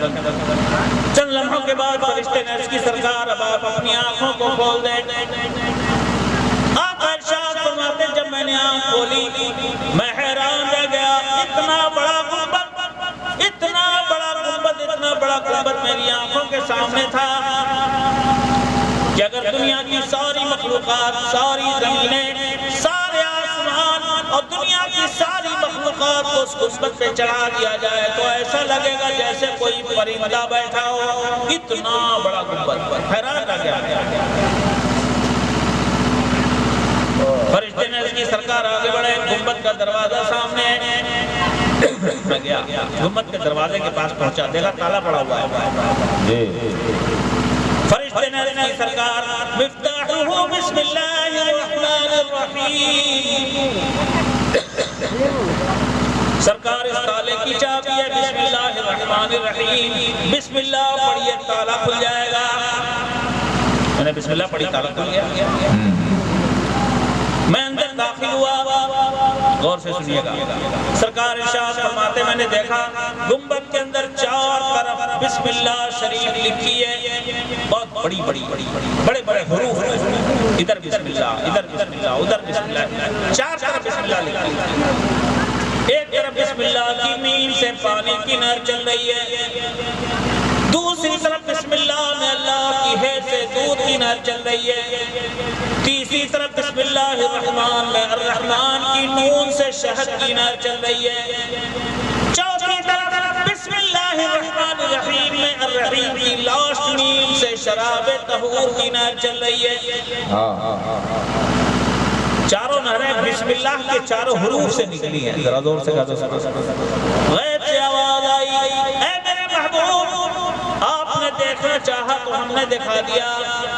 چند لمحوں کے بعد فرشتے نے عرض کی سرکار اب آپ اپنی آنکھوں کو کھول دیں۔ آقا ارشاد فرماتے جب میں نے آنکھ کھولی میں حیران رہ گیا، اتنا بڑا گنبد، اتنا بڑا گنبد، اتنا بڑا گنبد میری آنکھوں کے سامنے تھا کہ اگر دنیا کی ساری مخلوقات، ساری زمینیں، سارے آسمان اور دنیا کی ساری مخلوقات کو اس گنبد پہ چڑھا دیا جائے تو ایسا لگے گا جیسے کوئی پرندہ بیٹھا ہو، اتنا بڑا گنبد۔ حیران رہ گیا۔ فرشتے نے اس کی سرکار آگے بڑھے، گنبد کا دروازہ سامنے میں گیا، گنبد کے دروازے کے پاس پہنچا، دیکھا تالا پڑا ہوا ہے۔ فرشتے نے اس کی سرکار مفتاحہ بسم اللہ الرحمن الرحیم، سرکار اس تالے کی چابی ہے بسم اللہ الرحمن الرحیم، بسم اللہ پڑھیے تالا کھل جائے گا۔ میں نے بسم اللہ پڑھی، تالا کھل گیا۔ میں اندر داخل ہوا، غور سے سنیے گا، سرکار ارشاد فرماتے میں نے دیکھا گنبد کے اندر چار طرف بسم اللہ شریف لکھی ہے، بہت بڑی بڑے بڑے حروف، ادھر بسم اللہ، ادھر بسم اللہ، ادھر بسم اللہ، چار طرف بسم اللہ لکھی ہے۔ ایک طرف بسم اللہ کی میم سے پانی کی نہر چل رہی ہے، دوسری طرف بسم اللہ میں اللہ کی ہے سے دودھ کی نہر چل رہی ہے، تیسری طرف بسم اللہ الرحمن میں الرحمن کی نون سے شہد کی نہر چل رہی ہے، چوتھی طرف بسم اللہ الرحمن الرحیم میں الرحیم کی لاسٹ میم سے شراب طہور کی نہر چل رہی ہے۔ چاروں نہریں بسم اللہ کے چاروں حروف سے نکلی ہیں۔ ذرا زور سے کہا دو، غیب سے آواز آئی، اے میرے محبوب آپ نے دیکھنا چاہا تو ہم نے دکھا دیا،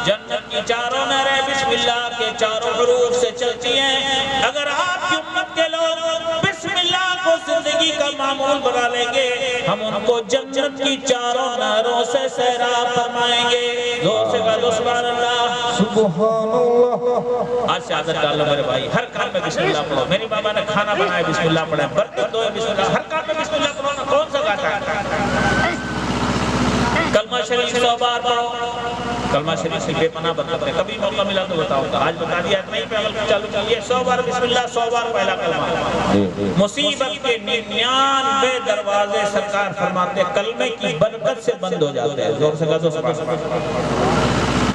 جنت کی چاروں نہریں بسم اللہ کے چاروں حروف سے چلتی ہیں۔ اگر آپ کی امت کے لوگ بسم اللہ کو زندگی کا معمول بنا لیں گے، ہم ان کو جنت کی چاروں نہروں سے سیراب فرمائیں گے۔ زور سے کہا دو سبحان اللہ، سبحان اللہ۔ آج سے عادت ڈال لو میرے بھائی، ہر کام میں بسم اللہ پڑھو۔ میری ماما نے کھانا بنایا بسم اللہ پڑھیں، برتن دھوئے بسم اللہ، ہر کام میں بسم اللہ پڑھو۔ کون سا گاتا ہے؟ کلمہ شریف 100 بار پڑھو، کلمہ شریف سے بے پناہ برکت ہے۔ کبھی موقع ملا تو بتاؤں گا، آج بتا دیا اتنا ہی پہ عمل چالو کیجئے۔ 100 بار بسم اللہ، 100 بار پہلا کلمہ۔ مصیبت کے 99 دروازے سرکار فرماتے کلمے کی برکت سے بند ہو جاتے ہیں۔ زور سے کہا دو سبحان اللہ۔